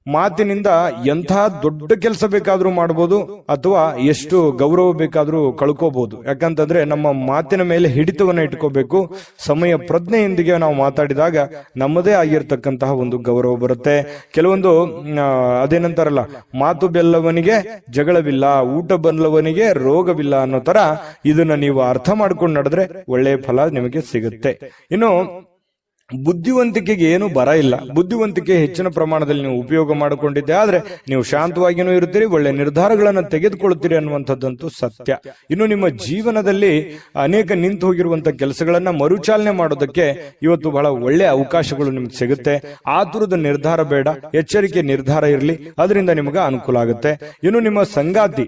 ಮಾತಿನಿಂದ ಎಂಥ ದೊಡ್ಡ ಕೆಲಸ ಬೇಕಾದ್ರೂ ಮಾಡಬಹುದು ಅಥವಾ ಎಷ್ಟು ಗೌರವ ಬೇಕಾದ್ರೂ ಕಳ್ಕೋಬಹುದು. ಯಾಕಂತಂದ್ರೆ ನಮ್ಮ ಮಾತಿನ ಮೇಲೆ ಹಿಡಿತವನ್ನ ಇಟ್ಕೋಬೇಕು. ಸಮಯ ಪ್ರಜ್ಞೆಯೊಂದಿಗೆ ನಾವು ಮಾತಾಡಿದಾಗ ನಮ್ಮದೇ ಆಗಿರ್ತಕ್ಕಂತಹ ಒಂದು ಗೌರವ ಬರುತ್ತೆ. ಕೆಲವೊಂದು ಅದೇನಂತಾರಲ್ಲ, ಮಾತು ಬೆಲ್ಲವನಿಗೆ ಜಗಳವಿಲ್ಲ, ಊಟ ಬಲ್ಲವನಿಗೆ ರೋಗವಿಲ್ಲ ಅನ್ನೋ ತರ ಇದನ್ನ ನೀವು ಅರ್ಥ ಮಾಡ್ಕೊಂಡು ನಡೆದ್ರೆ ಒಳ್ಳೆಯ ಫಲ ನಿಮಗೆ ಸಿಗುತ್ತೆ. ಇನ್ನು ಬುದ್ಧಿವಂತಿಕೆಗೆ ಏನು ಬರ ಇಲ್ಲ. ಬುದ್ಧಿವಂತಿಕೆ ಹೆಚ್ಚಿನ ಪ್ರಮಾಣದಲ್ಲಿ ನೀವು ಉಪಯೋಗ ಮಾಡಿಕೊಂಡಿದ್ದೆ ಆದ್ರೆ ನೀವು ಶಾಂತವಾಗಿಯೂ ಇರ್ತೀರಿ, ಒಳ್ಳೆ ನಿರ್ಧಾರಗಳನ್ನು ತೆಗೆದುಕೊಳ್ಳುತ್ತೀರಿ ಅನ್ನುವಂಥದ್ದಂತೂ ಸತ್ಯ. ಇನ್ನು ನಿಮ್ಮ ಜೀವನದಲ್ಲಿ ಅನೇಕ ನಿಂತು ಹೋಗಿರುವಂತಹ ಕೆಲಸಗಳನ್ನ ಮರುಚಾಲನೆ ಮಾಡೋದಕ್ಕೆ ಇವತ್ತು ಬಹಳ ಒಳ್ಳೆ ಅವಕಾಶಗಳು ನಿಮ್ಗೆ ಸಿಗುತ್ತೆ. ಆತುರದ ನಿರ್ಧಾರ ಬೇಡ, ಎಚ್ಚರಿಕೆ ನಿರ್ಧಾರ ಇರಲಿ, ಅದರಿಂದ ನಿಮಗೆ ಅನುಕೂಲ ಆಗುತ್ತೆ. ಇನ್ನು ನಿಮ್ಮ ಸಂಗಾತಿ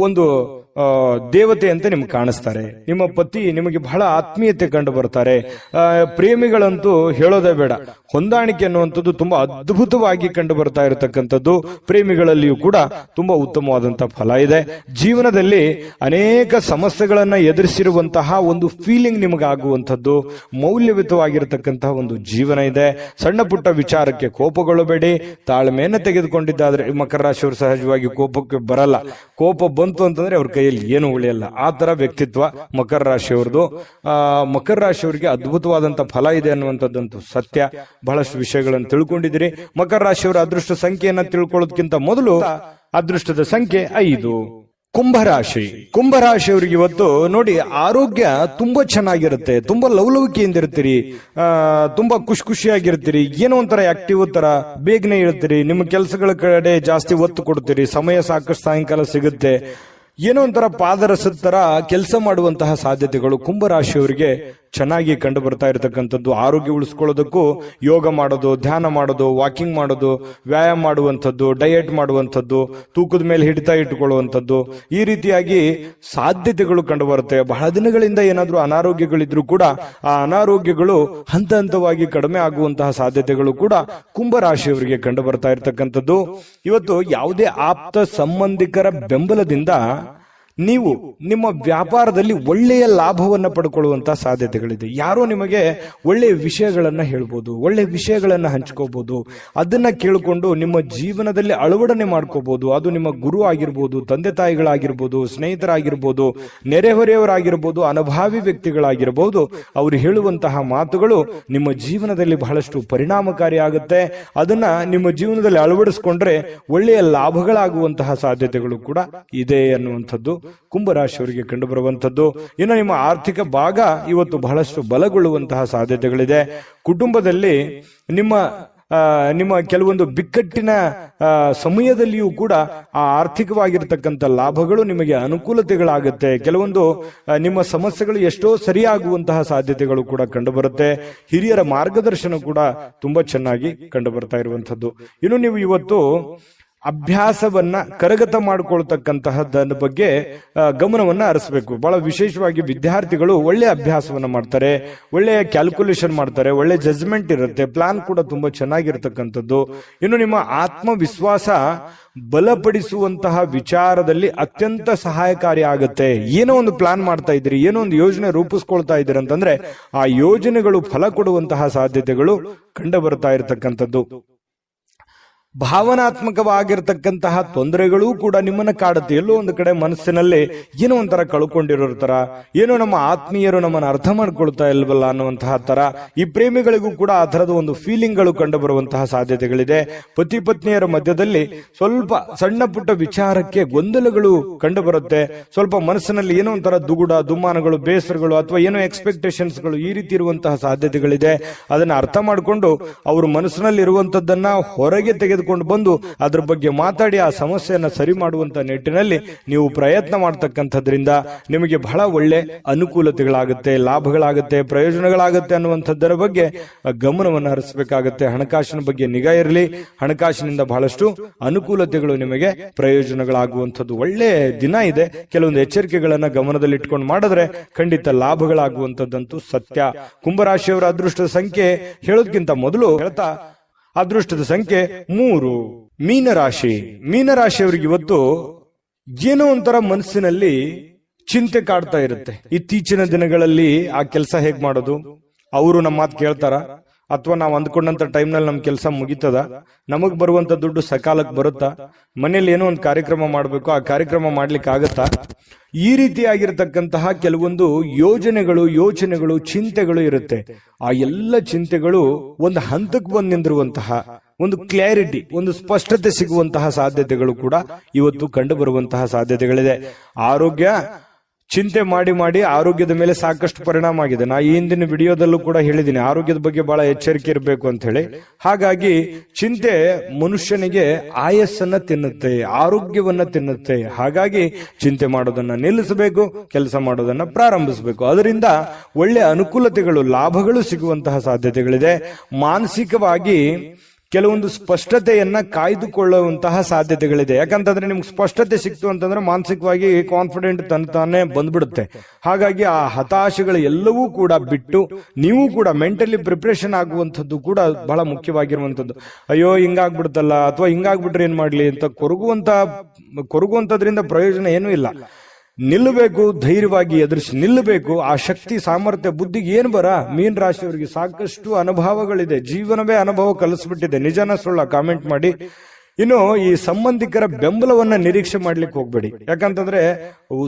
ಒಂದು ದೇವತೆ ಅಂತ ನಿಮ್ಗೆ ಕಾಣಿಸ್ತಾರೆ. ನಿಮ್ಮ ಪತಿ ನಿಮಗೆ ಬಹಳ ಆತ್ಮೀಯತೆ ಕಂಡು ಬರ್ತಾರೆ. ಪ್ರೇಮಿಗಳಂತೂ ಹೇಳೋದೇ ಬೇಡ, ಹೊಂದಾಣಿಕೆ ಅನ್ನುವಂಥದ್ದು ತುಂಬಾ ಅದ್ಭುತವಾಗಿ ಕಂಡು ಬರ್ತಾ ಇರತಕ್ಕಂಥದ್ದು. ಪ್ರೇಮಿಗಳಲ್ಲಿಯೂ ಕೂಡ ತುಂಬಾ ಉತ್ತಮವಾದಂತಹ ಫಲ ಇದೆ. ಜೀವನದಲ್ಲಿ ಅನೇಕ ಸಮಸ್ಯೆಗಳನ್ನ ಎದುರಿಸಿರುವಂತಹ ಒಂದು ಫೀಲಿಂಗ್ ನಿಮಗಾಗುವಂಥದ್ದು, ಮೌಲ್ಯಯುತವಾಗಿರತಕ್ಕಂತಹ ಒಂದು ಜೀವನ ಇದೆ. ಸಣ್ಣ ಪುಟ್ಟ ವಿಚಾರಕ್ಕೆ ಕೋಪಗೊಳ್ಳಬೇಡಿ, ತಾಳ್ಮೆಯನ್ನು ತೆಗೆದುಕೊಂಡಿದ್ದಾದ್ರೆ ಮಕರ ರಾಶಿಯವರು ಸಹಜವಾಗಿ ಕೋಪಕ್ಕೆ ಬರಲ್ಲ. ಕೋಪ ಬಂತು ಅಂತಂದ್ರೆ ಅವ್ರ ಕೈಯಲ್ಲಿ ಏನು ಉಳಿಯಲ್ಲ. ಆ ತರ ವ್ಯಕ್ತಿತ್ವ ಮಕರ ರಾಶಿಯವರದು. ಮಕರ ರಾಶಿಯವರಿಗೆ ಅದ್ಭುತವಾದಂತಹ ಫಲ ಇದೆ ಅನ್ನುವಂಥದ್ದಂತೂ ಸತ್ಯ. ಬಹಳಷ್ಟು ವಿಷಯಗಳನ್ನು ತಿಳ್ಕೊಂಡಿದ್ದೀರಿ. ಮಕರ ರಾಶಿಯವರ ಅದೃಷ್ಟ ಸಂಖ್ಯೆಯನ್ನ ತಿಳ್ಕೊಳ್ಳೋದಕ್ಕಿಂತ ಮೊದಲು ಅದೃಷ್ಟದ ಸಂಖ್ಯೆ 5. ಕುಂಭರಾಶಿ. ಕುಂಭರಾಶಿಯವರಿಗೆ ಇವತ್ತು ನೋಡಿ, ಆರೋಗ್ಯ ತುಂಬಾ ಚೆನ್ನಾಗಿರುತ್ತೆ, ತುಂಬಾ ಲವಲವಿಕೆಯಿಂದ ಇರ್ತೀರಿ, ತುಂಬಾ ಖುಷಿಯಾಗಿರ್ತೀರಿ, ಏನೋ ಒಂಥರ ಆಕ್ಟಿವ್ ತರ ಬೇಗನೆ ಇರ್ತೀರಿ, ನಿಮ್ಮ ಕೆಲಸಗಳ ಕಡೆ ಜಾಸ್ತಿ ಒತ್ತು ಕೊಡ್ತೀರಿ, ಸಮಯ ಸಾಕಷ್ಟು ಸಾಯಂಕಾಲ ಸಿಗುತ್ತೆ, ಏನೋ ಒಂಥರ ಪಾದರಸದ ತರ ಕೆಲಸ ಮಾಡುವಂತಹ ಸಾಧ್ಯತೆಗಳು ಕುಂಭರಾಶಿಯವರಿಗೆ ಚೆನ್ನಾಗಿ ಕಂಡು ಬರ್ತಾ ಇರತಕ್ಕಂಥದ್ದು. ಆರೋಗ್ಯ ಉಳಿಸ್ಕೊಳ್ಳೋದಕ್ಕೂ ಯೋಗ ಮಾಡೋದು, ಧ್ಯಾನ ಮಾಡೋದು, ವಾಕಿಂಗ್ ಮಾಡೋದು, ವ್ಯಾಯಾಮ ಮಾಡುವಂಥದ್ದು, ಡಯಟ್ ಮಾಡುವಂಥದ್ದು, ತೂಕದ ಮೇಲೆ ಹಿಡಿತ ಇಟ್ಟುಕೊಳ್ಳುವಂಥದ್ದು, ಈ ರೀತಿಯಾಗಿ ಸಾಧ್ಯತೆಗಳು ಕಂಡು ಬರುತ್ತೆ. ಬಹಳ ದಿನಗಳಿಂದ ಏನಾದ್ರೂ ಅನಾರೋಗ್ಯಗಳಿದ್ರು ಕೂಡ ಆ ಅನಾರೋಗ್ಯಗಳು ಹಂತ ಹಂತವಾಗಿ ಕಡಿಮೆ ಆಗುವಂತಹ ಸಾಧ್ಯತೆಗಳು ಕೂಡ ಕುಂಭರಾಶಿಯವರಿಗೆ ಕಂಡು ಬರ್ತಾ ಇರತಕ್ಕಂಥದ್ದು. ಇವತ್ತು ಯಾವುದೇ ಆಪ್ತ ಸಂಬಂಧಿಕರ ಬೆಂಬಲದಿಂದ ನೀವು ನಿಮ್ಮ ವ್ಯಾಪಾರದಲ್ಲಿ ಒಳ್ಳೆಯ ಲಾಭವನ್ನ ಪಡ್ಕೊಳ್ಳುವಂತಹ ಸಾಧ್ಯತೆಗಳಿದೆ. ಯಾರೋ ನಿಮಗೆ ಒಳ್ಳೆಯ ವಿಷಯಗಳನ್ನ ಹೇಳ್ಬೋದು, ಒಳ್ಳೆಯ ವಿಷಯಗಳನ್ನ ಹಂಚ್ಕೋಬಹುದು, ಅದನ್ನ ಕೇಳಿಕೊಂಡು ನಿಮ್ಮ ಜೀವನದಲ್ಲಿ ಅಳವಡನೆ ಮಾಡ್ಕೋಬಹುದು. ಅದು ನಿಮ್ಮ ಗುರು ಆಗಿರ್ಬೋದು, ತಂದೆ ತಾಯಿಗಳಾಗಿರ್ಬೋದು, ಸ್ನೇಹಿತರಾಗಿರ್ಬೋದು, ನೆರೆಹೊರೆಯವರಾಗಿರ್ಬೋದು, ಅನುಭಾವಿ ವ್ಯಕ್ತಿಗಳಾಗಿರ್ಬೋದು. ಅವರು ಹೇಳುವಂತಹ ಮಾತುಗಳು ನಿಮ್ಮ ಜೀವನದಲ್ಲಿ ಬಹಳಷ್ಟು ಪರಿಣಾಮಕಾರಿ ಆಗುತ್ತೆ. ಅದನ್ನ ನಿಮ್ಮ ಜೀವನದಲ್ಲಿ ಅಳವಡಿಸಿಕೊಂಡ್ರೆ ಒಳ್ಳೆಯ ಲಾಭಗಳಾಗುವಂತಹ ಸಾಧ್ಯತೆಗಳು ಕೂಡ ಇದೆ ಅನ್ನುವಂಥದ್ದು ಕುಂಭರಾಶಿಯವರಿಗೆ ಕಂಡು ಬರುವಂತದ್ದು. ಇನ್ನು ನಿಮ್ಮ ಆರ್ಥಿಕ ಭಾಗ ಇವತ್ತು ಬಹಳಷ್ಟು ಬಲಗೊಳ್ಳುವಂತಹ ಸಾಧ್ಯತೆಗಳಿದೆ. ಕುಟುಂಬದಲ್ಲಿ ನಿಮ್ಮ ಕೆಲವೊಂದು ಬಿಕ್ಕಟ್ಟಿನ ಸಮಯದಲ್ಲಿಯೂ ಕೂಡ ಆ ಆರ್ಥಿಕವಾಗಿರ್ತಕ್ಕಂಥ ಲಾಭಗಳು ನಿಮಗೆ ಅನುಕೂಲತೆಗಳಾಗುತ್ತೆ. ಕೆಲವೊಂದು ನಿಮ್ಮ ಸಮಸ್ಯೆಗಳು ಎಷ್ಟೋ ಸರಿಯಾಗುವಂತಹ ಸಾಧ್ಯತೆಗಳು ಕೂಡ ಕಂಡು ಬರುತ್ತೆ. ಹಿರಿಯರ ಮಾರ್ಗದರ್ಶನ ಕೂಡ ತುಂಬಾ ಚೆನ್ನಾಗಿ ಕಂಡು ಬರ್ತಾ ಇರುವಂತದ್ದು. ಇನ್ನು ನೀವು ಇವತ್ತು ಅಭ್ಯಾಸವನ್ನ ಕರಗತ ಮಾಡಿಕೊಳ್ತಕ್ಕಂತಹದ್ದರ ಬಗ್ಗೆ ಗಮನವನ್ನ ಹರಿಸಬೇಕು. ಬಹಳ ವಿಶೇಷವಾಗಿ ವಿದ್ಯಾರ್ಥಿಗಳು ಒಳ್ಳೆ ಅಭ್ಯಾಸವನ್ನ ಮಾಡ್ತಾರೆ, ಒಳ್ಳೆಯ ಕ್ಯಾಲ್ಕುಲೇಷನ್ ಮಾಡ್ತಾರೆ, ಒಳ್ಳೆ ಜಜ್ಮೆಂಟ್ ಇರುತ್ತೆ, ಪ್ಲಾನ್ ಕೂಡ ತುಂಬಾ ಚೆನ್ನಾಗಿರ್ತಕ್ಕಂಥದ್ದು. ಇನ್ನು ನಿಮ್ಮ ಆತ್ಮವಿಶ್ವಾಸ ಬಲಪಡಿಸುವಂತಹ ವಿಚಾರದಲ್ಲಿ ಅತ್ಯಂತ ಸಹಾಯಕಾರಿ ಆಗುತ್ತೆ. ಏನೋ ಒಂದು ಪ್ಲಾನ್ ಮಾಡ್ತಾ ಇದ್ದೀರಿ, ಏನೋ ಒಂದು ಯೋಜನೆ ರೂಪಿಸ್ಕೊಳ್ತಾ ಇದ್ದೀರಿ ಅಂತಂದ್ರೆ ಆ ಯೋಜನೆಗಳು ಫಲ ಕೊಡುವಂತಹ ಸಾಧ್ಯತೆಗಳು ಕಂಡು ಬರ್ತಾ ಇರತಕ್ಕಂಥದ್ದು. ಭಾವನಾತ್ಮಕವಾಗಿರ್ತಕ್ಕಂತಹ ತೊಂದರೆಗಳೂ ಕೂಡ ನಿಮ್ಮನ್ನ ಕಾಡುತ್ತೆ. ಎಲ್ಲೋ ಒಂದು ಕಡೆ ಮನಸ್ಸಿನಲ್ಲಿ ಏನೋ ಒಂಥರ ಕಳ್ಕೊಂಡಿರೋ ತರ, ಏನೋ ನಮ್ಮ ಆತ್ಮೀಯರು ನಮ್ಮನ್ನು ಅರ್ಥ ಮಾಡ್ಕೊಳ್ತಾ ಇಲ್ವಲ್ಲ ಅನ್ನುವಂತಹ ತರ, ಈ ಪ್ರೇಮಿಗಳಿಗೂ ಕೂಡ ಆ ತರದ ಒಂದು ಫೀಲಿಂಗ್ಗಳು ಕಂಡು ಬರುವಂತಹ ಸಾಧ್ಯತೆಗಳಿದೆ. ಪತಿ ಪತ್ನಿಯರ ಮಧ್ಯದಲ್ಲಿ ಸ್ವಲ್ಪ ಸಣ್ಣ ಪುಟ್ಟ ವಿಚಾರಕ್ಕೆ ಗೊಂದಲಗಳು ಕಂಡು ಬರುತ್ತೆ. ಸ್ವಲ್ಪ ಮನಸ್ಸಿನಲ್ಲಿ ಏನೋ ಒಂಥರ ದುಗುಡ, ದುಮ್ಮಾನಗಳು, ಬೇಸರಗಳು ಅಥವಾ ಏನೋ ಎಕ್ಸ್ಪೆಕ್ಟೇಷನ್ಸ್ಗಳು ಈ ರೀತಿ ಇರುವಂತಹ ಸಾಧ್ಯತೆಗಳಿದೆ. ಅದನ್ನ ಅರ್ಥ ಮಾಡಿಕೊಂಡು ಅವರು ಮನಸ್ಸಿನಲ್ಲಿ ಇರುವಂತದ್ದನ್ನ ಹೊರಗೆ ತೆಗೆದುಕೊಂಡು ಬಂದು ಅದ್ರ ಬಗ್ಗೆ ಮಾತಾಡಿ ಆ ಸಮಸ್ಯೆಯನ್ನ ಸರಿ ಮಾಡುವಂತ ನಿಟ್ಟಿನಲ್ಲಿ ನೀವು ಪ್ರಯತ್ನ ಮಾಡತಕ್ಕಂಥದ್ರಿಂದ ನಿಮಗೆ ಬಹಳ ಒಳ್ಳೆ ಅನುಕೂಲತೆಗಳಾಗುತ್ತೆ, ಲಾಭಗಳಾಗುತ್ತೆ, ಪ್ರಯೋಜನಗಳಾಗುತ್ತೆ ಅನ್ನುವಂಥದ್ದರ ಬಗ್ಗೆ ಗಮನವನ್ನು ಹರಿಸಬೇಕಾಗುತ್ತೆ. ಹಣಕಾಸಿನ ಬಗ್ಗೆ ನಿಗಾ ಇರಲಿ. ಹಣಕಾಸಿನಿಂದ ಬಹಳಷ್ಟು ಅನುಕೂಲತೆಗಳು ನಿಮಗೆ ಪ್ರಯೋಜನಗಳಾಗುವಂಥದ್ದು ಒಳ್ಳೆ ದಿನ ಇದೆ. ಕೆಲವೊಂದು ಎಚ್ಚರಿಕೆಗಳನ್ನ ಗಮನದಲ್ಲಿ ಇಟ್ಕೊಂಡು ಮಾಡಿದ್ರೆ ಖಂಡಿತ ಲಾಭಗಳಾಗುವಂಥದ್ದಂತೂ ಸತ್ಯ. ಕುಂಭರಾಶಿಯವರ ಅದೃಷ್ಟದ ಸಂಖ್ಯೆ ಹೇಳೋದಕ್ಕಿಂತ ಮೊದಲು ಹೇಳ್ತಾ ಅದೃಷ್ಟದ ಸಂಖ್ಯೆ 3. ಮೀನರಾಶಿ. ಮೀನರಾಶಿಯವರಿಗೆ ಇವತ್ತು ಏನೋ ಒಂಥರ ಮನಸ್ಸಿನಲ್ಲಿ ಚಿಂತೆ ಕಾಡ್ತಾ ಇರುತ್ತೆ. ಇತ್ತೀಚಿನ ದಿನಗಳಲ್ಲಿ ಆ ಕೆಲಸ ಹೇಗ್ ಮಾಡೋದು, ಅವರು ನಮ್ಮ ಮಾತು ಕೇಳ್ತಾರ ಅಥವಾ ನಾವು ಅಂದ್ಕೊಂಡಂತ ಟೈಮ್ನಲ್ಲಿ ನಮ್ ಕೆಲಸ ಮುಗಿತದ, ನಮಗ್ ಬರುವಂತ ದುಡ್ಡು ಸಕಾಲಕ್ಕೆ ಬರುತ್ತಾ, ಮನೇಲಿ ಏನೋ ಒಂದು ಕಾರ್ಯಕ್ರಮ ಮಾಡಬೇಕು, ಆ ಕಾರ್ಯಕ್ರಮ ಮಾಡ್ಲಿಕ್ಕೆ ಆಗತ್ತಾ, ಈ ರೀತಿಯಾಗಿರ್ತಕ್ಕಂತಹ ಕೆಲವೊಂದು ಯೋಚನೆಗಳು, ಚಿಂತೆಗಳು ಇರುತ್ತೆ. ಆ ಎಲ್ಲ ಚಿಂತೆಗಳು ಒಂದು ಹಂತಕ್ಕೆ ಬಂದು ನಿಂದಿರುವಂತಹ ಒಂದು ಕ್ಲಾರಿಟಿ, ಒಂದು ಸ್ಪಷ್ಟತೆ ಸಿಗುವಂತಹ ಸಾಧ್ಯತೆಗಳು ಕೂಡ ಇವತ್ತು ಕಂಡು ಬರುವಂತಹ ಸಾಧ್ಯತೆಗಳಿದೆ. ಆರೋಗ್ಯ ಚಿಂತೆ ಮಾಡಿ ಆರೋಗ್ಯದ ಮೇಲೆ ಸಾಕಷ್ಟು ಪರಿಣಾಮ ಆಗಿದೆ. ನಾ ಈ ಹಿಂದಿನ ವಿಡಿಯೋದಲ್ಲೂ ಕೂಡ ಹೇಳಿದ್ದೀನಿ, ಆರೋಗ್ಯದ ಬಗ್ಗೆ ಬಹಳ ಎಚ್ಚರಿಕೆ ಇರಬೇಕು ಅಂತ ಹೇಳಿ. ಹಾಗಾಗಿ ಚಿಂತೆ ಮನುಷ್ಯನಿಗೆ ಆಯಸ್ಸನ್ನ ತಿನ್ನುತ್ತೆ, ಆರೋಗ್ಯವನ್ನ ತಿನ್ನುತ್ತೆ. ಹಾಗಾಗಿ ಚಿಂತೆ ಮಾಡೋದನ್ನ ನಿಲ್ಲಿಸಬೇಕು, ಕೆಲಸ ಮಾಡೋದನ್ನ ಪ್ರಾರಂಭಿಸಬೇಕು. ಅದರಿಂದ ಒಳ್ಳೆ ಅನುಕೂಲತೆಗಳು, ಲಾಭಗಳು ಸಿಗುವಂತಹ ಸಾಧ್ಯತೆಗಳಿದೆ. ಮಾನಸಿಕವಾಗಿ ಕೆಲವೊಂದು ಸ್ಪಷ್ಟತೆಯನ್ನ ಕಾಯ್ದುಕೊಳ್ಳುವಂತಹ ಸಾಧ್ಯತೆಗಳಿದೆ. ಯಾಕಂತಂದ್ರೆ ನಿಮ್ಗೆ ಸ್ಪಷ್ಟತೆ ಸಿಕ್ತು ಅಂತಂದ್ರೆ ಮಾನಸಿಕವಾಗಿ ಕಾನ್ಫಿಡೆಂಟ್ ತಾನೇ ಬಂದ್ಬಿಡುತ್ತೆ. ಹಾಗಾಗಿ ಆ ಹತಾಶೆಗಳು ಎಲ್ಲವೂ ಕೂಡ ಬಿಟ್ಟು ನೀವು ಕೂಡ ಮೆಂಟಲಿ ಪ್ರಿಪರೇಷನ್ ಆಗುವಂಥದ್ದು ಕೂಡ ಬಹಳ ಮುಖ್ಯವಾಗಿರುವಂಥದ್ದು. ಅಯ್ಯೋ ಹಿಂಗಾಗ್ಬಿಡುತ್ತಲ್ಲ ಅಥವಾ ಹಿಂಗಾಗ್ಬಿಟ್ರೆ ಏನ್ ಮಾಡ್ಲಿ ಅಂತ ಕೊರಗುವಂತದ್ರಿಂದ ಪ್ರಯೋಜನ ಏನೂ ಇಲ್ಲ. ನಿಲ್ಲಬೇಕು, ಧೈರ್ಯವಾಗಿ ಎದುರಿಸಿ ನಿಲ್ಲಬೇಕು. ಆ ಶಕ್ತಿ, ಸಾಮರ್ಥ್ಯ, ಬುದ್ಧಿಗೆ ಏನ್ ಬರ. ಮೀನ್ ರಾಶಿಯವರಿಗೆ ಸಾಕಷ್ಟು ಅನುಭವಗಳಿದೆ, ಜೀವನವೇ ಅನುಭವ ಕಲಿಸ್ಬಿಟ್ಟಿದೆ. ನಿಜನ ಸುಳ್ಳ ಕಾಮೆಂಟ್ ಮಾಡಿ. ಇನ್ನು ಈ ಸಂಬಂಧಿಕರ ಬೆಂಬಲವನ್ನ ನಿರೀಕ್ಷೆ ಮಾಡ್ಲಿಕ್ಕೆ ಹೋಗ್ಬೇಡಿ. ಯಾಕಂತಂದ್ರೆ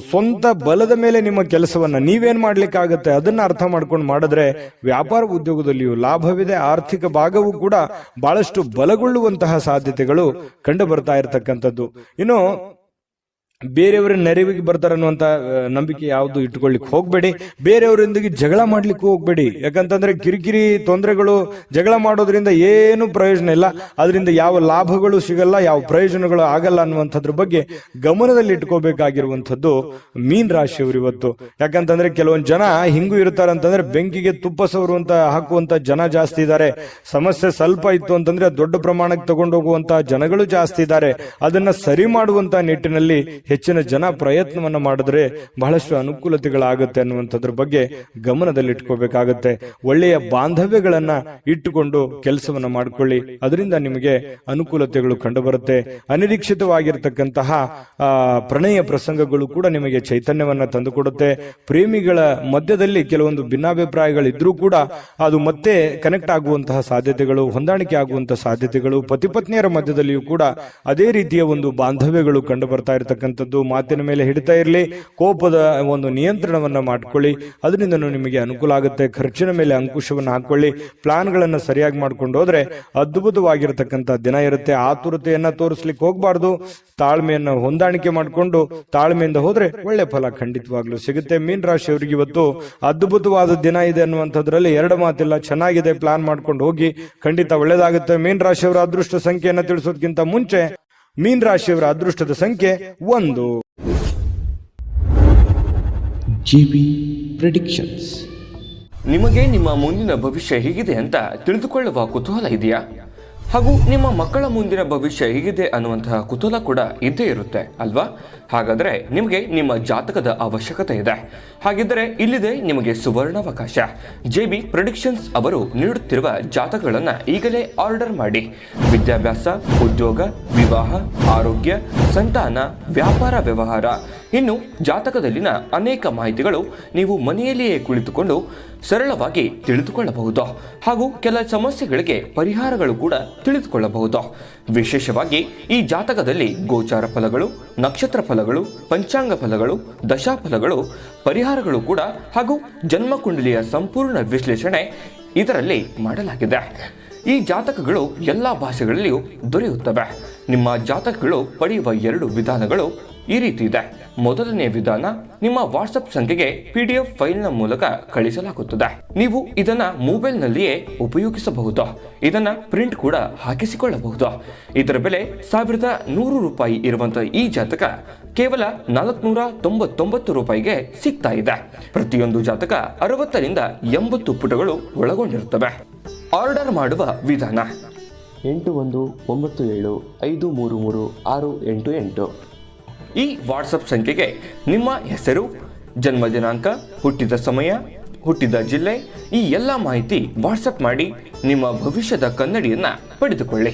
ಸ್ವಂತ ಬಲದ ಮೇಲೆ ನಿಮ್ಮ ಕೆಲಸವನ್ನ ನೀವೇನ್ ಮಾಡ್ಲಿಕ್ಕಾಗತ್ತೆ ಅದನ್ನ ಅರ್ಥ ಮಾಡ್ಕೊಂಡು ಮಾಡಿದ್ರೆ ವ್ಯಾಪಾರ ಉದ್ಯೋಗದಲ್ಲಿಯೂ ಲಾಭವಿದೆ. ಆರ್ಥಿಕ ಭಾಗವೂ ಕೂಡ ಬಹಳಷ್ಟು ಬಲಗೊಳ್ಳುವಂತಹ ಸಾಧ್ಯತೆಗಳು ಕಂಡು ಬರ್ತಾ ಇರತಕ್ಕಂಥದ್ದು. ಇನ್ನು ಬೇರೆಯವರ ನೆರವಿಗೆ ಬರ್ತಾರೆ ಅನ್ನುವಂತ ನಂಬಿಕೆ ಯಾವುದು ಇಟ್ಕೊಳ್ಳಿಕ್ ಹೋಗ್ಬೇಡಿ. ಬೇರೆಯವರೊಂದಿಗೆ ಜಗಳ ಮಾಡ್ಲಿಕ್ಕೆ ಹೋಗ್ಬೇಡಿ. ಯಾಕಂತಂದ್ರೆ ಕಿರಿಕಿರಿ ತೊಂದರೆಗಳು, ಜಗಳ ಮಾಡೋದ್ರಿಂದ ಏನು ಪ್ರಯೋಜನ ಇಲ್ಲ. ಅದರಿಂದ ಯಾವ ಲಾಭಗಳು ಸಿಗಲ್ಲ, ಯಾವ ಪ್ರಯೋಜನಗಳು ಆಗಲ್ಲ ಅನ್ನುವಂಥದ್ರ ಬಗ್ಗೆ ಗಮನದಲ್ಲಿ ಇಟ್ಕೋಬೇಕಾಗಿರುವಂಥದ್ದು ಮೀನ್ ರಾಶಿಯವರು ಇವತ್ತು. ಯಾಕಂತಂದ್ರೆ ಕೆಲವೊಂದು ಜನ ಹಿಂಗೂ ಇರ್ತಾರೆ ಅಂತಂದ್ರೆ ಬೆಂಕಿಗೆ ತುಪ್ಪ ಸವರುವಂತ ಹಾಕುವಂತ ಜನ ಜಾಸ್ತಿ ಇದ್ದಾರೆ. ಸಮಸ್ಯೆ ಸ್ವಲ್ಪ ಇತ್ತು ಅಂತಂದ್ರೆ ದೊಡ್ಡ ಪ್ರಮಾಣಕ್ಕೆ ತಗೊಂಡು ಹೋಗುವಂತಹ ಜನಗಳು ಜಾಸ್ತಿ ಇದ್ದಾರೆ. ಅದನ್ನ ಸರಿ ಮಾಡುವಂತ ನಿಟ್ಟಿನಲ್ಲಿ ಹೆಚ್ಚಿನ ಜನ ಪ್ರಯತ್ನವನ್ನ ಮಾಡಿದ್ರೆ ಬಹಳಷ್ಟು ಅನುಕೂಲತೆಗಳಾಗುತ್ತೆ ಅನ್ನುವಂಥದ್ರ ಬಗ್ಗೆ ಗಮನದಲ್ಲಿಟ್ಕೋಬೇಕಾಗತ್ತೆ. ಒಳ್ಳೆಯ ಬಾಂಧವ್ಯಗಳನ್ನ ಇಟ್ಟುಕೊಂಡು ಕೆಲಸವನ್ನ ಮಾಡ್ಕೊಳ್ಳಿ. ಅದರಿಂದ ನಿಮಗೆ ಅನುಕೂಲತೆಗಳು ಕಂಡುಬರುತ್ತೆ. ಅನಿರೀಕ್ಷಿತವಾಗಿರ್ತಕ್ಕಂತಹ ಪ್ರಣಯ ಪ್ರಸಂಗಗಳು ಕೂಡ ನಿಮಗೆ ಚೈತನ್ಯವನ್ನ ತಂದುಕೊಡುತ್ತೆ. ಪ್ರೇಮಿಗಳ ಮಧ್ಯದಲ್ಲಿ ಕೆಲವೊಂದು ಭಿನ್ನಾಭಿಪ್ರಾಯಗಳಿದ್ರೂ ಕೂಡ ಅದು ಮತ್ತೆ ಕನೆಕ್ಟ್ ಆಗುವಂತಹ ಸಾಧ್ಯತೆಗಳು, ಹೊಂದಾಣಿಕೆ ಆಗುವಂತಹ ಸಾಧ್ಯತೆಗಳು, ಪತಿಪತ್ನಿಯರ ಮಧ್ಯದಲ್ಲಿಯೂ ಕೂಡ ಅದೇ ರೀತಿಯ ಒಂದು ಬಾಂಧವ್ಯಗಳು ಕಂಡು ಬರ್ತಾ ಇರತಕ್ಕಂಥ ಮಾತಿನ ಮೇಲೆ ಹಿಡಿತಾ ಇರಲಿ. ಕೋಪದ ಒಂದು ನಿಯಂತ್ರಣವನ್ನ ಮಾಡ್ಕೊಳ್ಳಿ. ಅದರಿಂದ ನಿಮಗೆ ಅನುಕೂಲ ಆಗುತ್ತೆ. ಖರ್ಚಿನ ಮೇಲೆ ಅಂಕುಶವನ್ನು ಹಾಕೊಳ್ಳಿ. ಪ್ಲಾನ್ ಗಳನ್ನ ಸರಿಯಾಗಿ ಮಾಡ್ಕೊಂಡು ಹೋದ್ರೆ ಅದ್ಭುತವಾಗಿರತಕ್ಕಂತ ದಿನ ಇರುತ್ತೆ. ಆತುರತೆಯನ್ನ ತೋರಿಸ್ಲಿಕ್ಕೆ ಹೋಗ್ಬಾರ್ದು. ತಾಳ್ಮೆಯನ್ನ ಹೊಂದಾಣಿಕೆ ಮಾಡಿಕೊಂಡು ತಾಳ್ಮೆಯಿಂದ ಹೋದ್ರೆ ಒಳ್ಳೆ ಫಲ ಖಂಡಿತವಾಗ್ಲೂ ಸಿಗುತ್ತೆ. ಮೀನ್ ರಾಶಿಯವರಿಗೆ ಇವತ್ತು ಅದ್ಭುತವಾದ ದಿನ ಇದೆ ಅನ್ನುವಂಥದ್ರಲ್ಲಿ ಎರಡು ಮಾತಿಲ್ಲ. ಚೆನ್ನಾಗಿದೆ, ಪ್ಲಾನ್ ಮಾಡ್ಕೊಂಡು ಹೋಗಿ, ಖಂಡಿತ ಒಳ್ಳೇದಾಗುತ್ತೆ. ಮೀನ್ ರಾಶಿಯವರ ಅದೃಷ್ಟ ಸಂಖ್ಯೆಯನ್ನ ತಿಳಿಸೋದಕ್ಕಿಂತ ಮುಂಚೆ ಮೀನ್ ರಾಶಿಯವರ ಅದೃಷ್ಟದ ಸಂಖ್ಯೆ 1. JB predictions. ನಿಮಗೆ ನಿಮ್ಮ ಮುಂದಿನ ಭವಿಷ್ಯ ಹೇಗಿದೆ ಅಂತ ತಿಳಿದುಕೊಳ್ಳುವ ಕುತೂಹಲ ಇದೆಯಾ? ಹಾಗೂ ನಿಮ್ಮ ಮಕ್ಕಳ ಮುಂದಿನ ಭವಿಷ್ಯ ಹೇಗಿದೆ ಅನ್ನುವಂತಹ ಕುತೂಹಲ ಕೂಡ ಇದ್ದೇ ಇರುತ್ತೆ ಅಲ್ವಾ? ಹಾಗಾದರೆ ನಿಮಗೆ ನಿಮ್ಮ ಜಾತಕದ ಅವಶ್ಯಕತೆ ಇದೆ. ಹಾಗಿದ್ದರೆ ಇಲ್ಲಿದೆ ನಿಮಗೆ ಸುವರ್ಣಾವಕಾಶ. JB ಪ್ರೆಡಿಕ್ಷನ್ಸ್ ಅವರು ನೀಡುತ್ತಿರುವ ಜಾತಕಗಳನ್ನು ಈಗಲೇ ಆರ್ಡರ್ ಮಾಡಿ. ವಿದ್ಯಾಭ್ಯಾಸ, ಉದ್ಯೋಗ, ವಿವಾಹ, ಆರೋಗ್ಯ, ಸಂತಾನ, ವ್ಯಾಪಾರ ವ್ಯವಹಾರ, ಇನ್ನು ಜಾತಕದಲ್ಲಿನ ಅನೇಕ ಮಾಹಿತಿಗಳು ನೀವು ಮನೆಯಲ್ಲಿಯೇ ಕುಳಿತುಕೊಂಡು ಸರಳವಾಗಿ ತಿಳಿದುಕೊಳ್ಳಬಹುದು. ಹಾಗೂ ಕೆಲ ಸಮಸ್ಯೆಗಳಿಗೆ ಪರಿಹಾರಗಳು ಕೂಡ ತಿಳಿದುಕೊಳ್ಳಬಹುದು. ವಿಶೇಷವಾಗಿ ಈ ಜಾತಕದಲ್ಲಿ ಗೋಚಾರ ಫಲಗಳು, ನಕ್ಷತ್ರ ಫಲಗಳು, ಪಂಚಾಂಗ ಫಲಗಳು, ದಶಾಫಲಗಳು, ಪರಿಹಾರಗಳು ಕೂಡ ಹಾಗೂ ಜನ್ಮಕುಂಡಲಿಯ ಸಂಪೂರ್ಣ ವಿಶ್ಲೇಷಣೆ ಇದರಲ್ಲಿ ಮಾಡಲಾಗಿದೆ. ಈ ಜಾತಕಗಳು ಎಲ್ಲ ಭಾಷೆಗಳಲ್ಲಿಯೂ ದೊರೆಯುತ್ತವೆ. ನಿಮ್ಮ ಜಾತಕಗಳು ಪಡೆಯುವ 2 ವಿಧಾನಗಳು ಈ ರೀತಿ ಇದೆ. ಮೊದಲನೇ ವಿಧಾನ, ನಿಮ್ಮ ವಾಟ್ಸಪ್ ಸಂಖ್ಯೆಗೆ PDF ಫೈಲ್ನ ಮೂಲಕ ಕಳಿಸಲಾಗುತ್ತದೆ. ನೀವು ಇದನ್ನ ಮೊಬೈಲ್ನಲ್ಲಿಯೇ ಉಪಯೋಗಿಸಬಹುದು. ಇದನ್ನ ಪ್ರಿಂಟ್ ಕೂಡ ಹಾಕಿಸಿಕೊಳ್ಳಬಹುದು. ಇದರ ಬೆಲೆ 1100 ರೂಪಾಯಿ ಇರುವಂತಹ ಈ ಜಾತಕ ಕೇವಲ 499 ರೂಪಾಯಿಗೆ ಸಿಗ್ತಾ ಇದೆ. ಪ್ರತಿಯೊಂದು ಜಾತಕ 60 ರಿಂದ 80 ಪುಟಗಳು ಒಳಗೊಂಡಿರುತ್ತವೆ. ಆರ್ಡರ್ ಮಾಡುವ ವಿಧಾನ 8197533688. ಈ ವಾಟ್ಸಪ್ ಸಂಖ್ಯೆಗೆ ನಿಮ್ಮ ಹೆಸರು, ಜನ್ಮ ದಿನಾಂಕ, ಹುಟ್ಟಿದ ಸಮಯ, ಹುಟ್ಟಿದ ಜಿಲ್ಲೆ, ಈ ಎಲ್ಲ ಮಾಹಿತಿ ವಾಟ್ಸಪ್ ಮಾಡಿ ನಿಮ್ಮ ಭವಿಷ್ಯದ ಕನ್ನಡಿಯನ್ನ ಪಡೆದುಕೊಳ್ಳಿ.